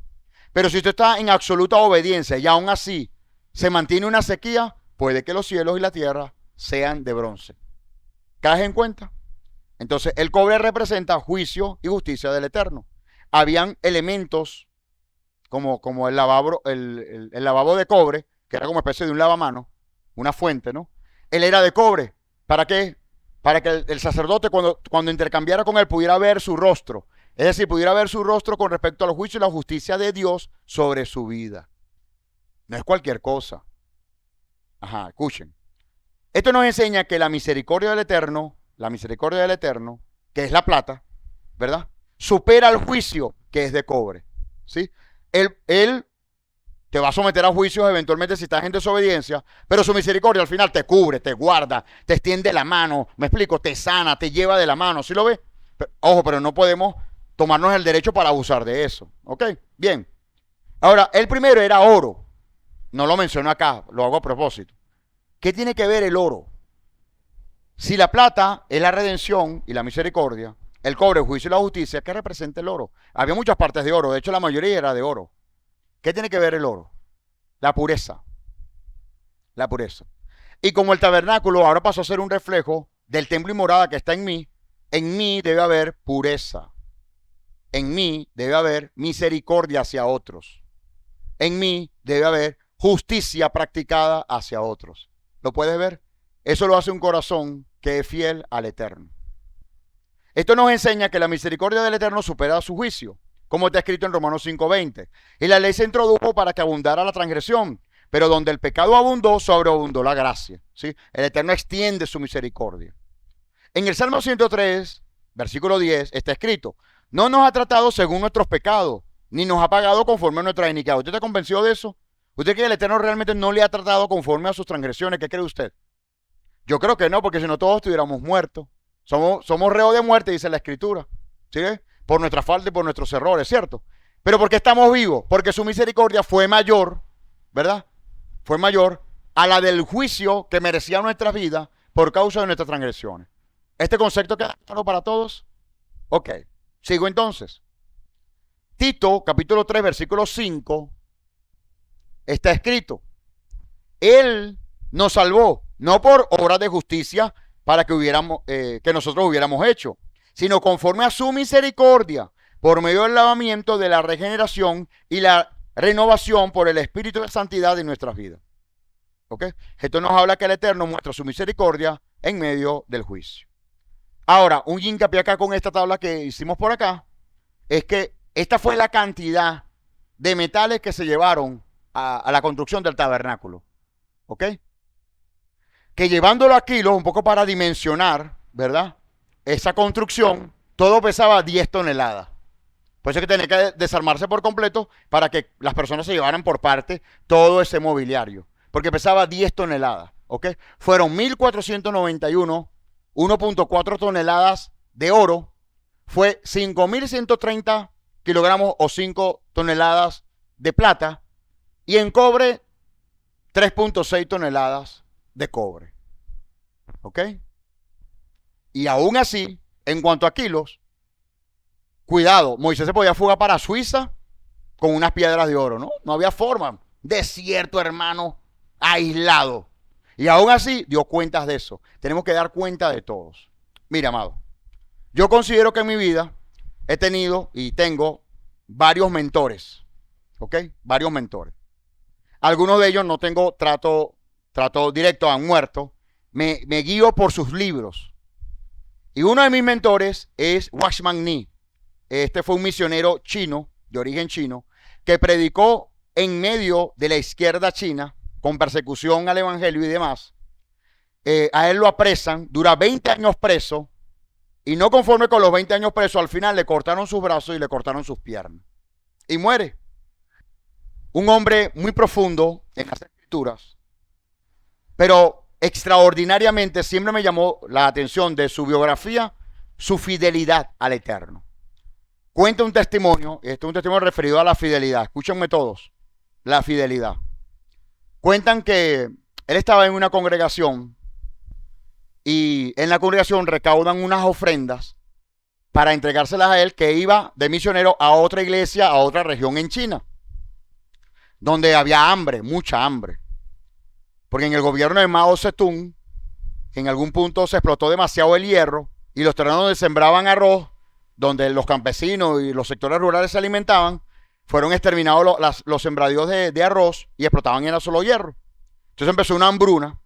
Pero si usted está en absoluta obediencia y aún así se mantiene una sequía, puede que los cielos y la tierra sean de bronce. ¿Caes en cuenta? Entonces, el cobre representa juicio y justicia del Eterno. Habían elementos como el lavabo de cobre, que era como especie de un lavamanos, una fuente, ¿no? Él era de cobre. ¿Para qué? Para que el sacerdote cuando intercambiara con él pudiera ver su rostro. Es decir, pudiera ver su rostro con respecto al juicio y la justicia de Dios sobre su vida. No es cualquier cosa. Ajá, escuchen. Esto nos enseña que la misericordia del Eterno, que es la plata, ¿verdad? Supera el juicio que es de cobre. ¿Sí? Él te va a someter a juicios eventualmente si estás en desobediencia, pero su misericordia al final te cubre, te guarda, te extiende la mano, me explico, te sana, te lleva de la mano, ¿sí lo ves? Ojo, pero no podemos tomarnos el derecho para abusar de eso, ¿ok? Bien. Ahora, el primero era oro, no lo menciono acá, lo hago a propósito. ¿Qué tiene que ver el oro? Si la plata es la redención y la misericordia, el cobre, el juicio y la justicia, ¿qué representa el oro? Había muchas partes de oro, de hecho la mayoría era de oro. ¿Qué tiene que ver el oro? La pureza. La pureza. Y como el tabernáculo ahora pasó a ser un reflejo del templo y morada que está en mí debe haber pureza. En mí debe haber misericordia hacia otros. En mí debe haber justicia practicada hacia otros. ¿Lo puedes ver? Eso lo hace un corazón que es fiel al Eterno. Esto nos enseña que la misericordia del Eterno supera su juicio, como está escrito en Romanos 5:20. Y la ley se introdujo para que abundara la transgresión, pero donde el pecado abundó, sobreabundó la gracia. ¿Sí? El Eterno extiende su misericordia. En el Salmo 103, versículo 10, está escrito, no nos ha tratado según nuestros pecados, ni nos ha pagado conforme a nuestra iniquidad. ¿Usted está convencido de eso? ¿Usted cree que el Eterno realmente no le ha tratado conforme a sus transgresiones? ¿Qué cree usted? Yo creo que no, porque si no todos estuviéramos muertos. Somos reos de muerte, dice la Escritura. ¿Sí? Por nuestra falta y por nuestros errores, ¿cierto? Pero ¿por qué estamos vivos? Porque su misericordia fue mayor, ¿verdad? Fue mayor a la del juicio que merecía nuestras vidas por causa de nuestras transgresiones. ¿Este concepto queda claro para todos? Ok, sigo entonces. Tito, capítulo 3, versículo 5, está escrito, Él nos salvó, no por obras de justicia para que nosotros hubiéramos hecho, sino conforme a su misericordia, por medio del lavamiento de la regeneración y la renovación por el Espíritu de Santidad en nuestras vidas. ¿Ok? Esto nos habla que el Eterno muestra su misericordia en medio del juicio. Ahora, un hincapié acá con esta tabla que hicimos por acá, es que esta fue la cantidad de metales que se llevaron a la construcción del tabernáculo. ¿Ok? Que llevándolo a kilos, un poco para dimensionar, ¿verdad? Esa construcción, todo pesaba 10 toneladas. Por eso es que tenía que desarmarse por completo para que las personas se llevaran por parte todo ese mobiliario. Porque pesaba 10 toneladas, ¿ok? Fueron 1.491, 1.4 toneladas de oro. Fue 5.130 kilogramos o 5 toneladas de plata. Y en cobre, 3.6 toneladas de cobre. ¿Ok? Y aún así, en cuanto a kilos, cuidado, Moisés se podía fugar para Suiza con unas piedras de oro, ¿no? No había forma. Desierto, hermano, aislado. Y aún así dio cuentas de eso. Tenemos que dar cuenta de todos. Mira, amado, yo considero que en mi vida he tenido y tengo varios mentores. ¿Ok? Varios mentores. Algunos de ellos no tengo trato directo, han muerto. Me guío por sus libros. Y uno de mis mentores es Watchman Nee. Este fue un misionero chino, de origen chino, que predicó en medio de la izquierda china, con persecución al evangelio y demás. A él lo apresan, dura 20 años preso, y no conforme con los 20 años preso, al final le cortaron sus brazos y le cortaron sus piernas. Y muere. Un hombre muy profundo en las escrituras, pero extraordinariamente siempre me llamó la atención de su biografía, su fidelidad al Eterno. Cuenta un testimonio, este es un testimonio referido a la fidelidad, escúchenme todos, la fidelidad. Cuentan que él estaba en una congregación y en la congregación recaudan unas ofrendas para entregárselas a él, que iba de misionero a otra iglesia, a otra región en China, donde había hambre, mucha hambre. Porque en el gobierno de Mao Zedong, en algún punto se explotó demasiado el hierro y los terrenos donde sembraban arroz, donde los campesinos y los sectores rurales se alimentaban, fueron exterminados los sembradíos de arroz y explotaban en el solo hierro. Entonces empezó una hambruna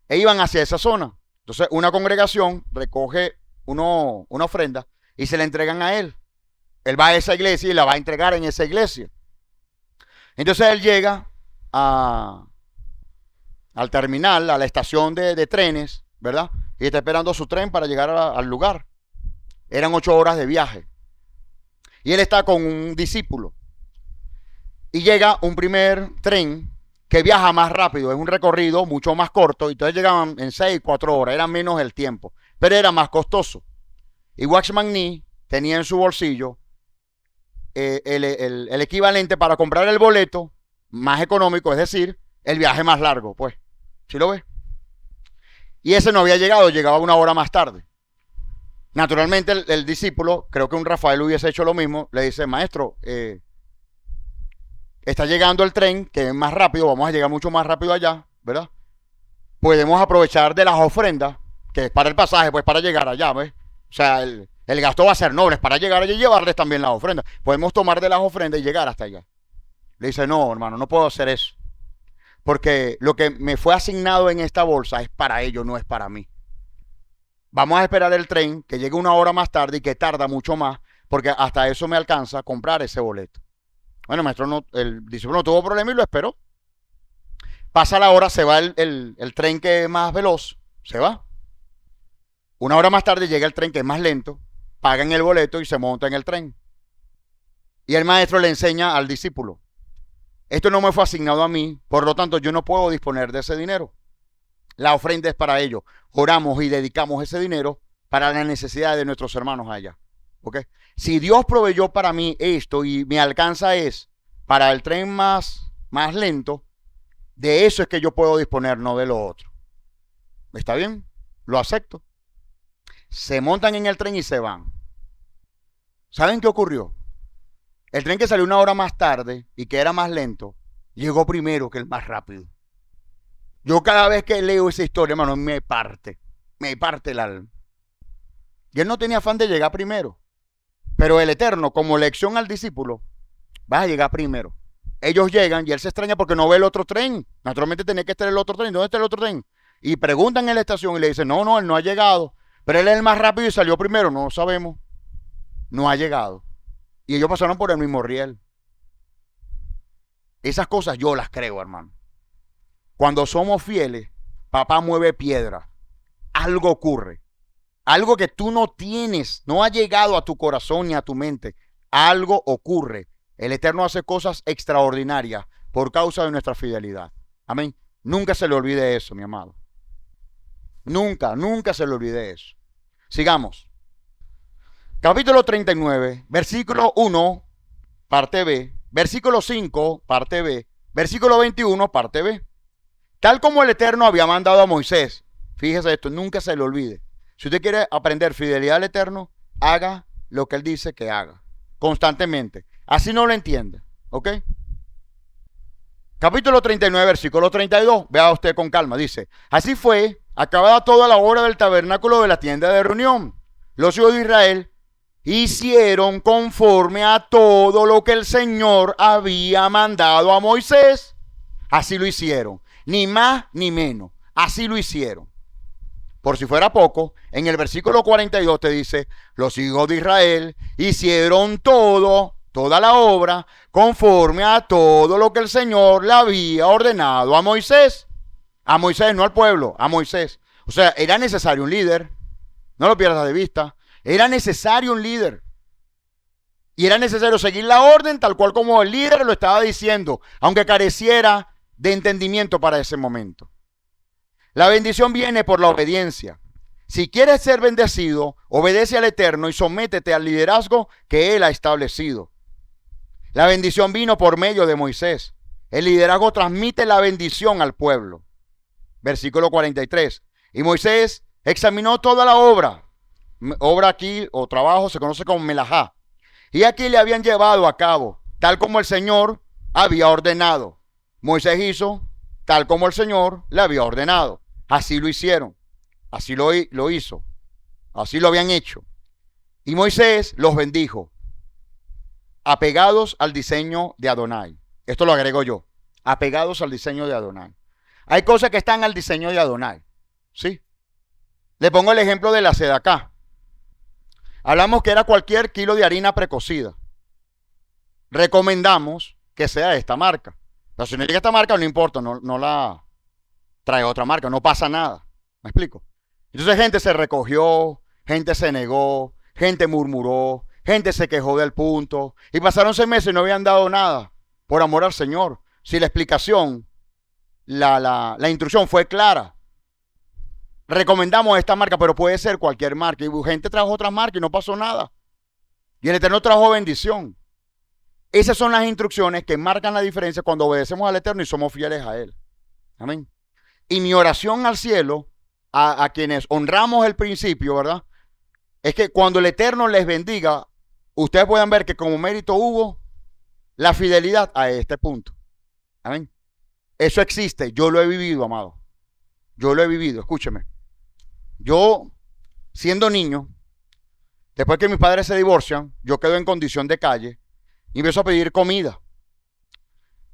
e iban hacia esa zona. Entonces una congregación recoge una ofrenda y se la entregan a él. Él va a esa iglesia y la va a entregar en esa iglesia. Entonces él llega al terminal, a la estación de trenes, ¿verdad? Y está esperando su tren para llegar al lugar. Eran 8 horas de viaje. Y él está con un discípulo. Y llega un primer tren que viaja más rápido. Es un recorrido mucho más corto. Y entonces llegaban en 6, 4 horas. Era menos el tiempo. Pero era más costoso. Y Watchman Nee tenía en su bolsillo el equivalente para comprar el boleto más económico. Es decir, el viaje más largo, pues. ¿Sí lo ves? Y ese no había llegado. Llegaba 1 hora más tarde. Naturalmente el discípulo, creo que un Rafael hubiese hecho lo mismo, le dice: maestro, está llegando el tren, que es más rápido, vamos a llegar mucho más rápido allá, ¿verdad? Podemos aprovechar de las ofrendas, que es para el pasaje, pues para llegar allá, ¿ves? O sea, el gasto va a ser noble, es para llegar allá y llevarles también las ofrendas. Podemos tomar de las ofrendas y llegar hasta allá. Le dice: no, hermano, no puedo hacer eso, porque lo que me fue asignado en esta bolsa es para ellos, no es para mí. Vamos a esperar el tren que llegue 1 hora más tarde y que tarda mucho más, porque hasta eso me alcanza a comprar ese boleto. Bueno, maestro, el discípulo no tuvo problema y lo esperó. Pasa la hora, se va el tren que es más veloz, se va. 1 hora más tarde llega el tren que es más lento, pagan el boleto y se monta en el tren. Y el maestro le enseña al discípulo: esto no me fue asignado a mí, por lo tanto yo no puedo disponer de ese dinero. La ofrenda es para ellos. Oramos y dedicamos ese dinero para las necesidades de nuestros hermanos allá. ¿Ok? Si Dios proveyó para mí esto y me alcanza es para el tren más lento, de eso es que yo puedo disponer, no de lo otro. ¿Está bien? Lo acepto. Se montan en el tren y se van. ¿Saben qué ocurrió? El tren que salió 1 hora más tarde y que era más lento, llegó primero que el más rápido. Yo cada vez que leo esa historia, hermano, me parte el alma. Y él no tenía afán de llegar primero. Pero el Eterno, como lección al discípulo, vas a llegar primero. Ellos llegan y él se extraña porque no ve el otro tren. Naturalmente tenía que estar el otro tren. ¿Dónde está el otro tren? Y preguntan en la estación y le dicen: no, él no ha llegado. Pero él es el más rápido y salió primero. No sabemos. No ha llegado. Y ellos pasaron por el mismo riel. Esas cosas yo las creo, hermano. Cuando somos fieles, papá mueve piedra. Algo ocurre. Algo que tú no tienes, no ha llegado a tu corazón ni a tu mente. Algo ocurre. El Eterno hace cosas extraordinarias por causa de nuestra fidelidad. Amén. Nunca se le olvide eso, mi amado. Nunca se le olvide eso. Sigamos. Capítulo 39, versículo 1, parte B. Versículo 5, parte B. Versículo 21, parte B. Tal como el Eterno había mandado a Moisés. Fíjese esto, nunca se le olvide. Si usted quiere aprender fidelidad al Eterno, haga lo que Él dice que haga. Constantemente. Así no lo entiende. ¿Ok? Capítulo 39, versículo 32. Vea usted con calma. Dice: así fue, acabada toda la obra del tabernáculo de la tienda de reunión. Los hijos de Israel hicieron conforme a todo lo que el Señor había mandado a Moisés. Así lo hicieron. Ni más ni menos. Así lo hicieron. por si fuera poco, en el versículo 42 te dice, los hijos de Israel hicieron toda la obra, conforme a todo lo que el Señor le había ordenado a Moisés. A Moisés, no al pueblo, a Moisés. O sea, era necesario un líder. No lo pierdas de vista. Era necesario un líder. Y era necesario seguir la orden tal cual como el líder lo estaba diciendo, aunque careciera de entendimiento para ese momento. La bendición viene por la obediencia. Si quieres ser bendecido, obedece al Eterno y sométete al liderazgo que Él ha establecido. La bendición vino por medio de Moisés. El liderazgo transmite la bendición al pueblo. Versículo 43. Y Moisés examinó toda la obra. Obra aquí o trabajo se conoce como melajá. Y aquí le habían llevado a cabo, tal como el Señor había ordenado. Moisés hizo tal como el Señor le había ordenado. Así lo hicieron. Así lo hizo. Así lo habían hecho. Y Moisés los bendijo, apegados al diseño de Adonai. Esto lo agrego yo. Apegados al diseño de Adonai. Hay cosas que están al diseño de Adonai. ¿Sí? Le pongo el ejemplo de la sedacá. Hablamos que era cualquier kilo de harina precocida. Recomendamos que sea de esta marca. Pero si no llega esta marca, no importa, no la trae otra marca, no pasa nada. ¿Me explico? Entonces gente se recogió, gente se negó, gente murmuró, gente se quejó del punto. Y pasaron 6 meses y no habían dado nada por amor al Señor. Si la explicación, la instrucción fue clara. Recomendamos esta marca, pero puede ser cualquier marca. Y gente trajo otras marcas y no pasó nada. Y el Eterno trajo bendición. Esas son las instrucciones que marcan la diferencia cuando obedecemos al Eterno y somos fieles a Él. Amén. Y mi oración al cielo, a quienes honramos el principio, ¿verdad? Es que cuando el Eterno les bendiga, ustedes puedan ver que como mérito hubo la fidelidad a este punto. Amén. Eso existe. Yo lo he vivido, amado. Yo lo he vivido. Escúcheme. Yo, siendo niño, después que mis padres se divorcian, yo quedo en condición de calle y empiezo a pedir comida.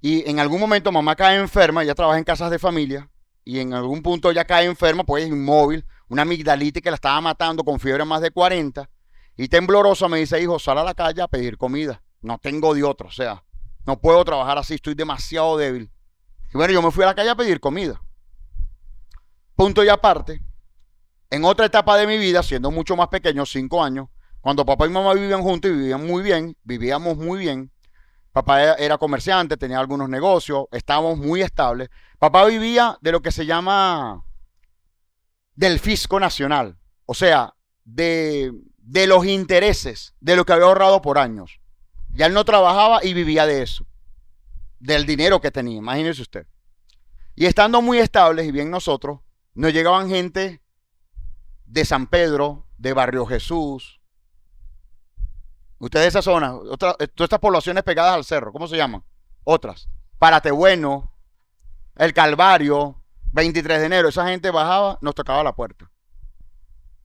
Y en algún momento mamá cae enferma, ella trabaja en casas de familia, y en algún punto ella cae enferma, pues inmóvil, una amigdalitis que la estaba matando con fiebre más de 40, y temblorosa me dice, hijo, sal a la calle a pedir comida. No tengo de otro, o sea, no puedo trabajar así, estoy demasiado débil. Y bueno, yo me fui a la calle a pedir comida. Punto y aparte, en otra etapa de mi vida, siendo mucho más pequeño, 5 años, cuando papá y mamá vivían juntos y vivíamos muy bien. Papá era comerciante, tenía algunos negocios, estábamos muy estables. Papá vivía de lo que se llama del fisco nacional, o sea, de los intereses de lo que había ahorrado por años. Ya él no trabajaba y vivía de eso, del dinero que tenía, imagínese usted. Y estando muy estables y bien nosotros, nos llegaban gente de San Pedro, de Barrio Jesús. Ustedes de esa zona, todas estas poblaciones pegadas al cerro, ¿cómo se llaman? Otras. Paratebueno, El Calvario, 23 de enero, esa gente bajaba, nos tocaba la puerta.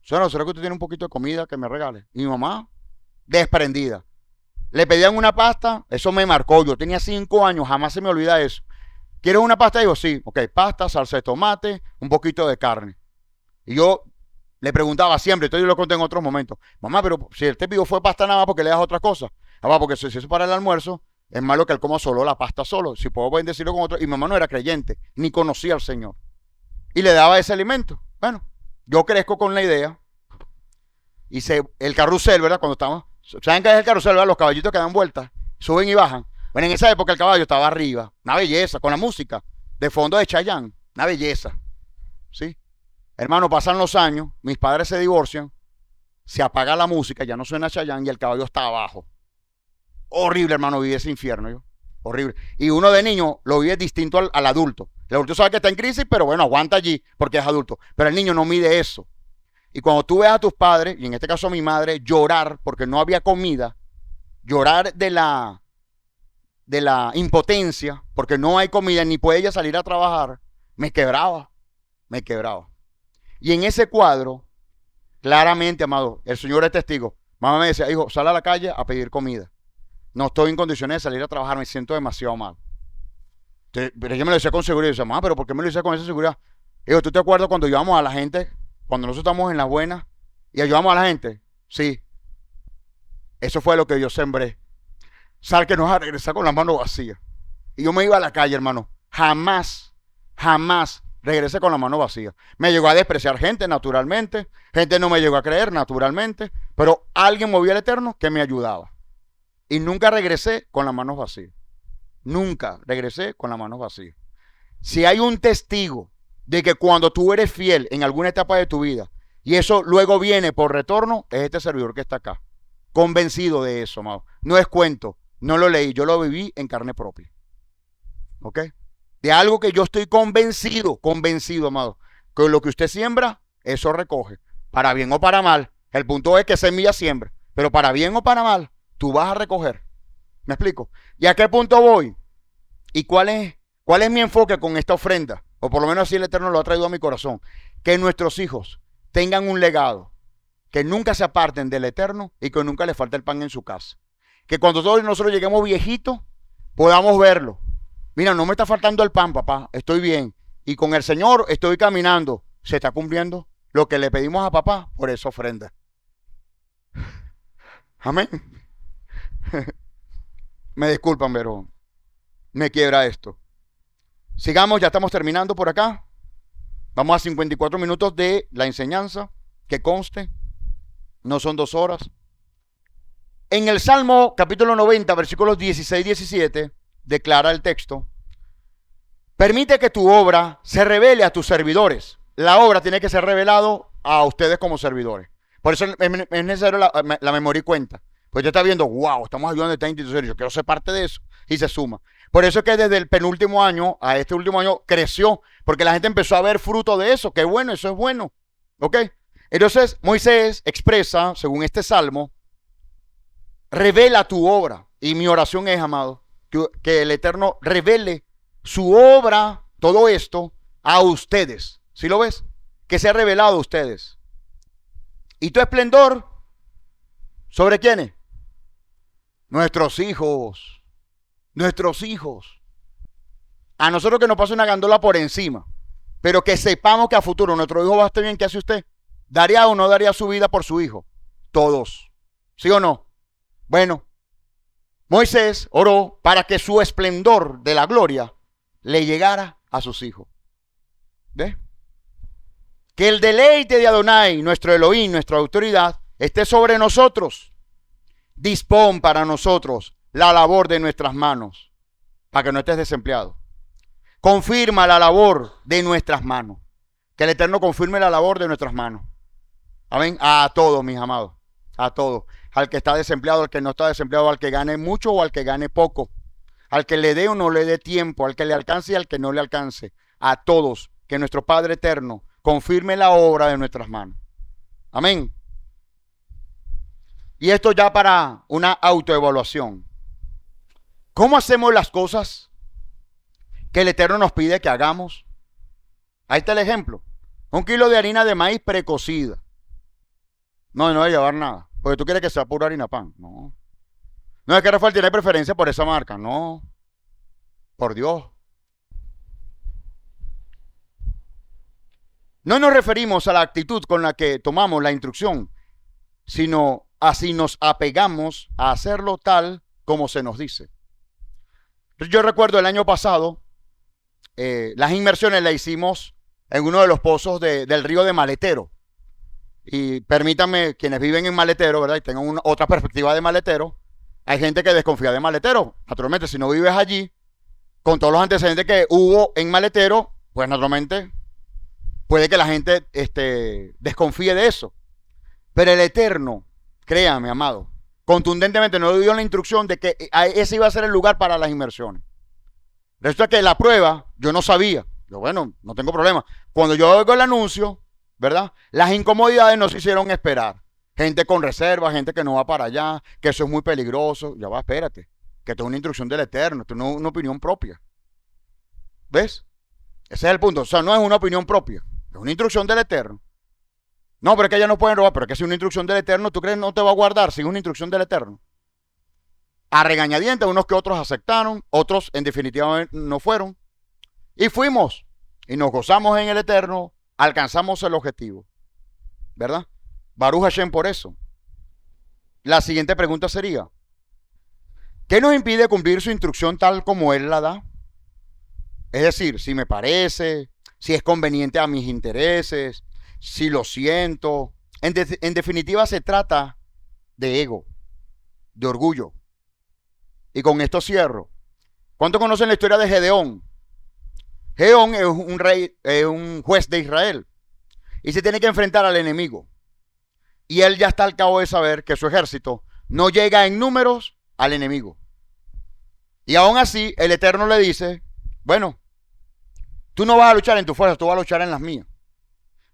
¿Será que usted tiene un poquito de comida que me regale? Y mi mamá, desprendida. Le pedían una pasta, eso me marcó, yo tenía 5 años, jamás se me olvida eso. ¿Quieres una pasta? Digo, sí, ok, pasta, salsa de tomate, un poquito de carne. Y yo le preguntaba siempre, esto yo lo conté en otros momentos, mamá, pero si él te pidió fue pasta nada más porque le das otra cosa. Papá, porque si eso es para el almuerzo, es malo que él coma solo la pasta solo. Si puedo bendecirlo con otro. Y mi mamá no era creyente, ni conocía al Señor. Y le daba ese alimento. Bueno, yo crezco con la idea. Y el carrusel, ¿verdad? Cuando estamos, ¿saben qué es el carrusel, verdad? Los caballitos que dan vueltas, suben y bajan. Bueno, en esa época el caballo estaba arriba, una belleza, con la música de fondo de Chayanne, una belleza. ¿Sí? Hermano, pasan los años, mis padres se divorcian, se apaga la música, ya no suena Chayanne y el caballo está abajo. Horrible, hermano, vive ese infierno, yo. Horrible. Y uno de niño lo vive distinto al adulto. El adulto sabe que está en crisis, pero bueno, aguanta allí porque es adulto. Pero el niño no mide eso. Y cuando tú ves a tus padres, y en este caso a mi madre, llorar porque no había comida, llorar de la impotencia, porque no hay comida, ni puede ella salir a trabajar, me quebraba. Y en ese cuadro, claramente, amado, el Señor es testigo. Mamá me decía, hijo, sal a la calle a pedir comida. No estoy en condiciones de salir a trabajar, me siento demasiado mal. Pero ella me lo decía con seguridad. Y yo decía, mamá, pero ¿por qué me lo decía con esa seguridad? Hijo, ¿tú te acuerdas cuando íbamos a la gente cuando nosotros estamos en las buenas y ayudamos a la gente, sí, eso fue lo que yo sembré. Sal que nos va a regresar con las manos vacías. Y yo me iba a la calle, hermano. Jamás regresé con la mano vacía. Me llegó a despreciar gente, naturalmente. Gente no me llegó a creer, naturalmente. Pero alguien movió el Eterno que me ayudaba. Y nunca regresé con las manos vacías. Nunca regresé con las manos vacías. Si hay un testigo de que cuando tú eres fiel en alguna etapa de tu vida y eso luego viene por retorno, es este servidor que está acá. Convencido de eso, amado. No es cuento. No lo leí. Yo lo viví en carne propia. ¿Ok? De algo que yo estoy convencido, amado, que lo que usted siembra, eso recoge, para bien o para mal. El punto es que semilla siembra, pero para bien o para mal, tú vas a recoger. ¿Me explico? ¿Y a qué punto voy? ¿Y cuál es mi enfoque con esta ofrenda? O por lo menos así el Eterno lo ha traído a mi corazón. Que nuestros hijos tengan un legado, que nunca se aparten del Eterno y que nunca les falte el pan en su casa. Que cuando todos nosotros lleguemos viejitos, podamos verlo. Mira, no me está faltando el pan, papá, estoy bien. Y con el Señor estoy caminando. Se está cumpliendo lo que le pedimos a papá por esa ofrenda. Amén. Me disculpan, pero me quiebra esto. Sigamos, ya estamos terminando por acá. Vamos a 54 minutos de la enseñanza, que conste, no son 2 horas. En el Salmo capítulo 90, versículos 16-17, declara el texto: permite que tu obra se revele a tus servidores. La obra tiene que ser revelado a ustedes como servidores. Por eso es necesario la memoria y cuenta. Pues ya está viendo, wow, estamos ayudando a esta institución, yo quiero ser parte de eso, y se suma. Por eso es que desde el penúltimo año a este último año creció, porque la gente empezó a ver fruto de eso. Qué bueno, eso es bueno. ¿Ok? Entonces Moisés expresa, según este salmo, revela tu obra. Y mi oración es, amado, que el Eterno revele su obra, todo esto, a ustedes. ¿Sí lo ves? Que sea revelado a ustedes. ¿Y tu esplendor? ¿Sobre quiénes? Nuestros hijos. Nuestros hijos. A nosotros que nos pase una gandola por encima, pero que sepamos que a futuro nuestro hijo va a estar bien. ¿Qué hace usted? ¿Daría o no daría su vida por su hijo? Todos. ¿Sí o no? Bueno, Moisés oró para que su esplendor de la gloria le llegara a sus hijos. ¿Ves? Que el deleite de Adonai, nuestro Elohim, nuestra autoridad, esté sobre nosotros. Dispón para nosotros la labor de nuestras manos, para que no estés desempleado. Confirma la labor de nuestras manos. Que el Eterno confirme la labor de nuestras manos. Amén. A todos, mis amados. A todos. Al que está desempleado, al que no está desempleado, al que gane mucho o al que gane poco. Al que le dé o no le dé tiempo, al que le alcance y al que no le alcance. A todos. Que nuestro Padre Eterno confirme la obra de nuestras manos. Amén. Y esto ya para una autoevaluación. ¿Cómo hacemos las cosas que el Eterno nos pide que hagamos? Ahí está el ejemplo. 1 kilo de harina de maíz precocida. No va a llevar nada. Porque tú quieres que sea pura harina pan. No. No es que Rafael tiene preferencia por esa marca. No. Por Dios. No nos referimos a la actitud con la que tomamos la instrucción, sino así nos apegamos a hacerlo tal como se nos dice. Yo recuerdo el año pasado, las inmersiones las hicimos en uno de los pozos del río de Maletero. Y permítanme, quienes viven en Maletero, ¿verdad? Y tengan otra perspectiva de Maletero, hay gente que desconfía de Maletero. Naturalmente, si no vives allí, con todos los antecedentes que hubo en Maletero, pues naturalmente puede que la gente desconfíe de eso. Pero el Eterno, créame, amado, contundentemente nos dio la instrucción de que ese iba a ser el lugar para las inmersiones. Resulta que la prueba, yo no sabía. Yo, bueno, no tengo problema. Cuando yo oigo el anuncio, ¿verdad? Las incomodidades nos hicieron esperar. Gente con reserva, gente que no va para allá, que eso es muy peligroso. Ya va, espérate. Que esto es una instrucción del Eterno, esto no es una opinión propia. ¿Ves? Ese es el punto. O sea, no es una opinión propia. Es una instrucción del Eterno. No, pero es que ellas no pueden robar. Pero es que si es una instrucción del Eterno, ¿tú crees que no te va a guardar si es una instrucción del Eterno? A regañadientes, unos que otros aceptaron, otros en definitiva no fueron. Y fuimos. Y nos gozamos en el Eterno, alcanzamos el objetivo. ¿verdad? Baruch Hashem por eso. La siguiente pregunta sería, ¿qué nos impide cumplir su instrucción tal como Él la da? Es decir, si me parece, si es conveniente a mis intereses, si lo siento. En definitiva, se trata de ego, de orgullo. Y con esto cierro. ¿Cuántos conocen la historia de Gedeón? Gedeón es un rey, es un juez de Israel. Y se tiene que enfrentar al enemigo. Y él ya está al cabo de saber que su ejército no llega en números al enemigo. Y aún así, el Eterno le dice, bueno, tú no vas a luchar en tu fuerza, tú vas a luchar en las mías.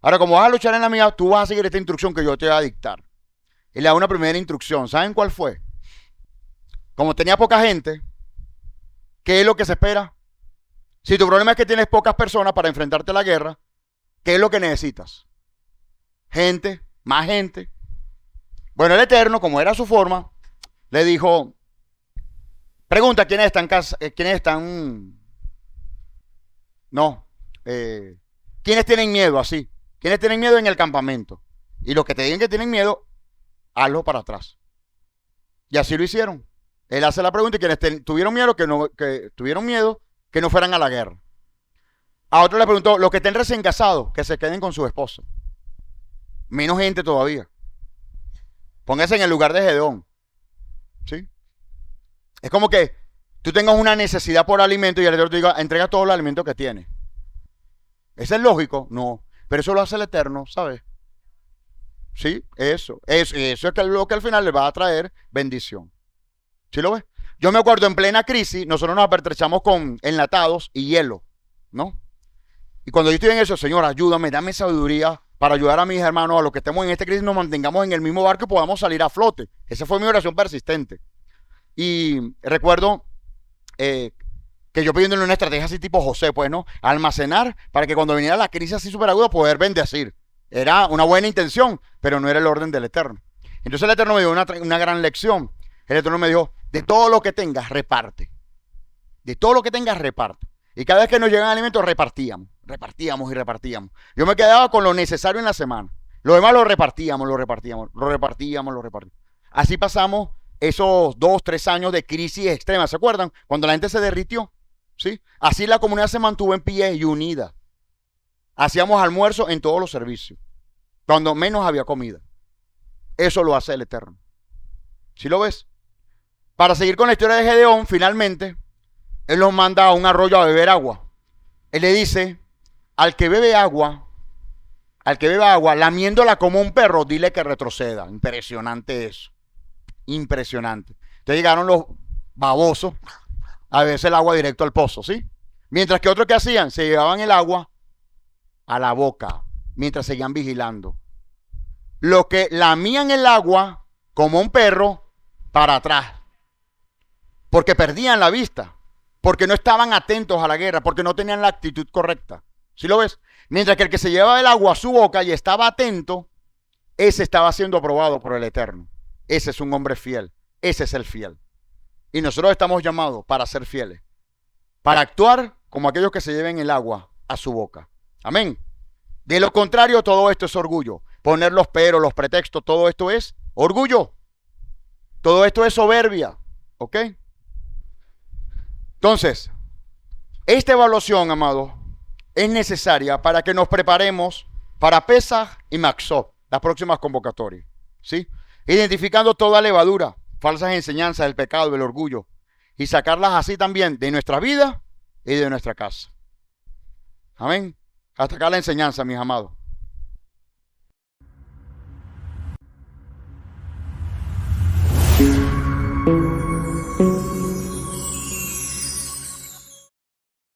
Ahora, como vas a luchar en las mías, tú vas a seguir esta instrucción que yo te voy a dictar. Y le da una primera instrucción. ¿Saben cuál fue? Como tenía poca gente, ¿qué es lo que se espera? Si tu problema es que tienes pocas personas para enfrentarte a la guerra, ¿qué es lo que necesitas? Gente, más gente. Bueno, el Eterno, como era su forma, le dijo, pregunta, ¿quiénes están ¿quiénes tienen miedo así? ¿Quiénes tienen miedo en el campamento? Y los que te digan que tienen miedo, hazlo para atrás. Y así lo hicieron. Él hace la pregunta y quienes tuvieron miedo que no fueran a la guerra. A otro le preguntó, los que estén recién casados, que se queden con su esposa. Menos gente todavía. Póngase en el lugar de Gedeón. ¿Sí? Es como que tú tengas una necesidad por alimento y el Eterno te diga, entrega todo el alimento que tienes. ¿Eso es lógico? No. Pero eso lo hace el Eterno, ¿sabes? Sí, eso es lo que al final le va a traer bendición. ¿Sí lo ves? Yo me acuerdo en plena crisis, nosotros nos apertrechamos con enlatados y hielo, ¿no? Y cuando yo estoy en eso, Señor, ayúdame, dame sabiduría para ayudar a mis hermanos, a los que estemos en esta crisis, nos mantengamos en el mismo barco y podamos salir a flote. Esa fue mi oración persistente. Y recuerdo que yo pidiéndole una estrategia así tipo José, pues, ¿no? Almacenar para que cuando viniera la crisis así súper aguda, poder bendecir. Era una buena intención, pero no era el orden del Eterno. Entonces el Eterno me dio una gran lección. El Eterno me dijo, de todo lo que tengas, reparte. De todo lo que tengas, reparte. Y cada vez que nos llegan alimentos, repartíamos y repartíamos. Yo me quedaba con lo necesario en la semana. Lo demás lo repartíamos. Así pasamos esos 2-3 años de crisis extrema. ¿Se acuerdan? Cuando la gente se derritió. ¿Sí? Así la comunidad se mantuvo en pie y unida. Hacíamos almuerzo en todos los servicios. Cuando menos había comida. Eso lo hace el Eterno. ¿Sí lo ves? Para seguir con la historia de Gedeón, finalmente, él los manda a un arroyo a beber agua. Él le dice, al que bebe agua, lamiéndola como un perro, dile que retroceda. Impresionante eso. Impresionante. Entonces llegaron los babosos a beberse el agua directo al pozo, ¿sí? Mientras que otros que hacían, se llevaban el agua a la boca, mientras seguían vigilando. Los que lamían el agua como un perro, para atrás. Porque perdían la vista. Porque no estaban atentos a la guerra. Porque no tenían la actitud correcta. ¿Sí lo ves? Mientras que el que se llevaba el agua a su boca y estaba atento, ese estaba siendo aprobado por el Eterno. Ese es un hombre fiel. Ese es el fiel. Y nosotros estamos llamados para ser fieles. Para actuar como aquellos que se lleven el agua a su boca. Amén. De lo contrario, todo esto es orgullo. Poner los peros, los pretextos, todo esto es orgullo. Todo esto es soberbia. ¿Ok? Entonces, esta evaluación, amado, es necesaria para que nos preparemos para Pesaj y Maxot, las próximas convocatorias. ¿Sí? Identificando toda levadura, falsas enseñanzas del pecado y del orgullo. Y sacarlas así también de nuestra vida y de nuestra casa. Amén. Hasta acá la enseñanza, mis amados.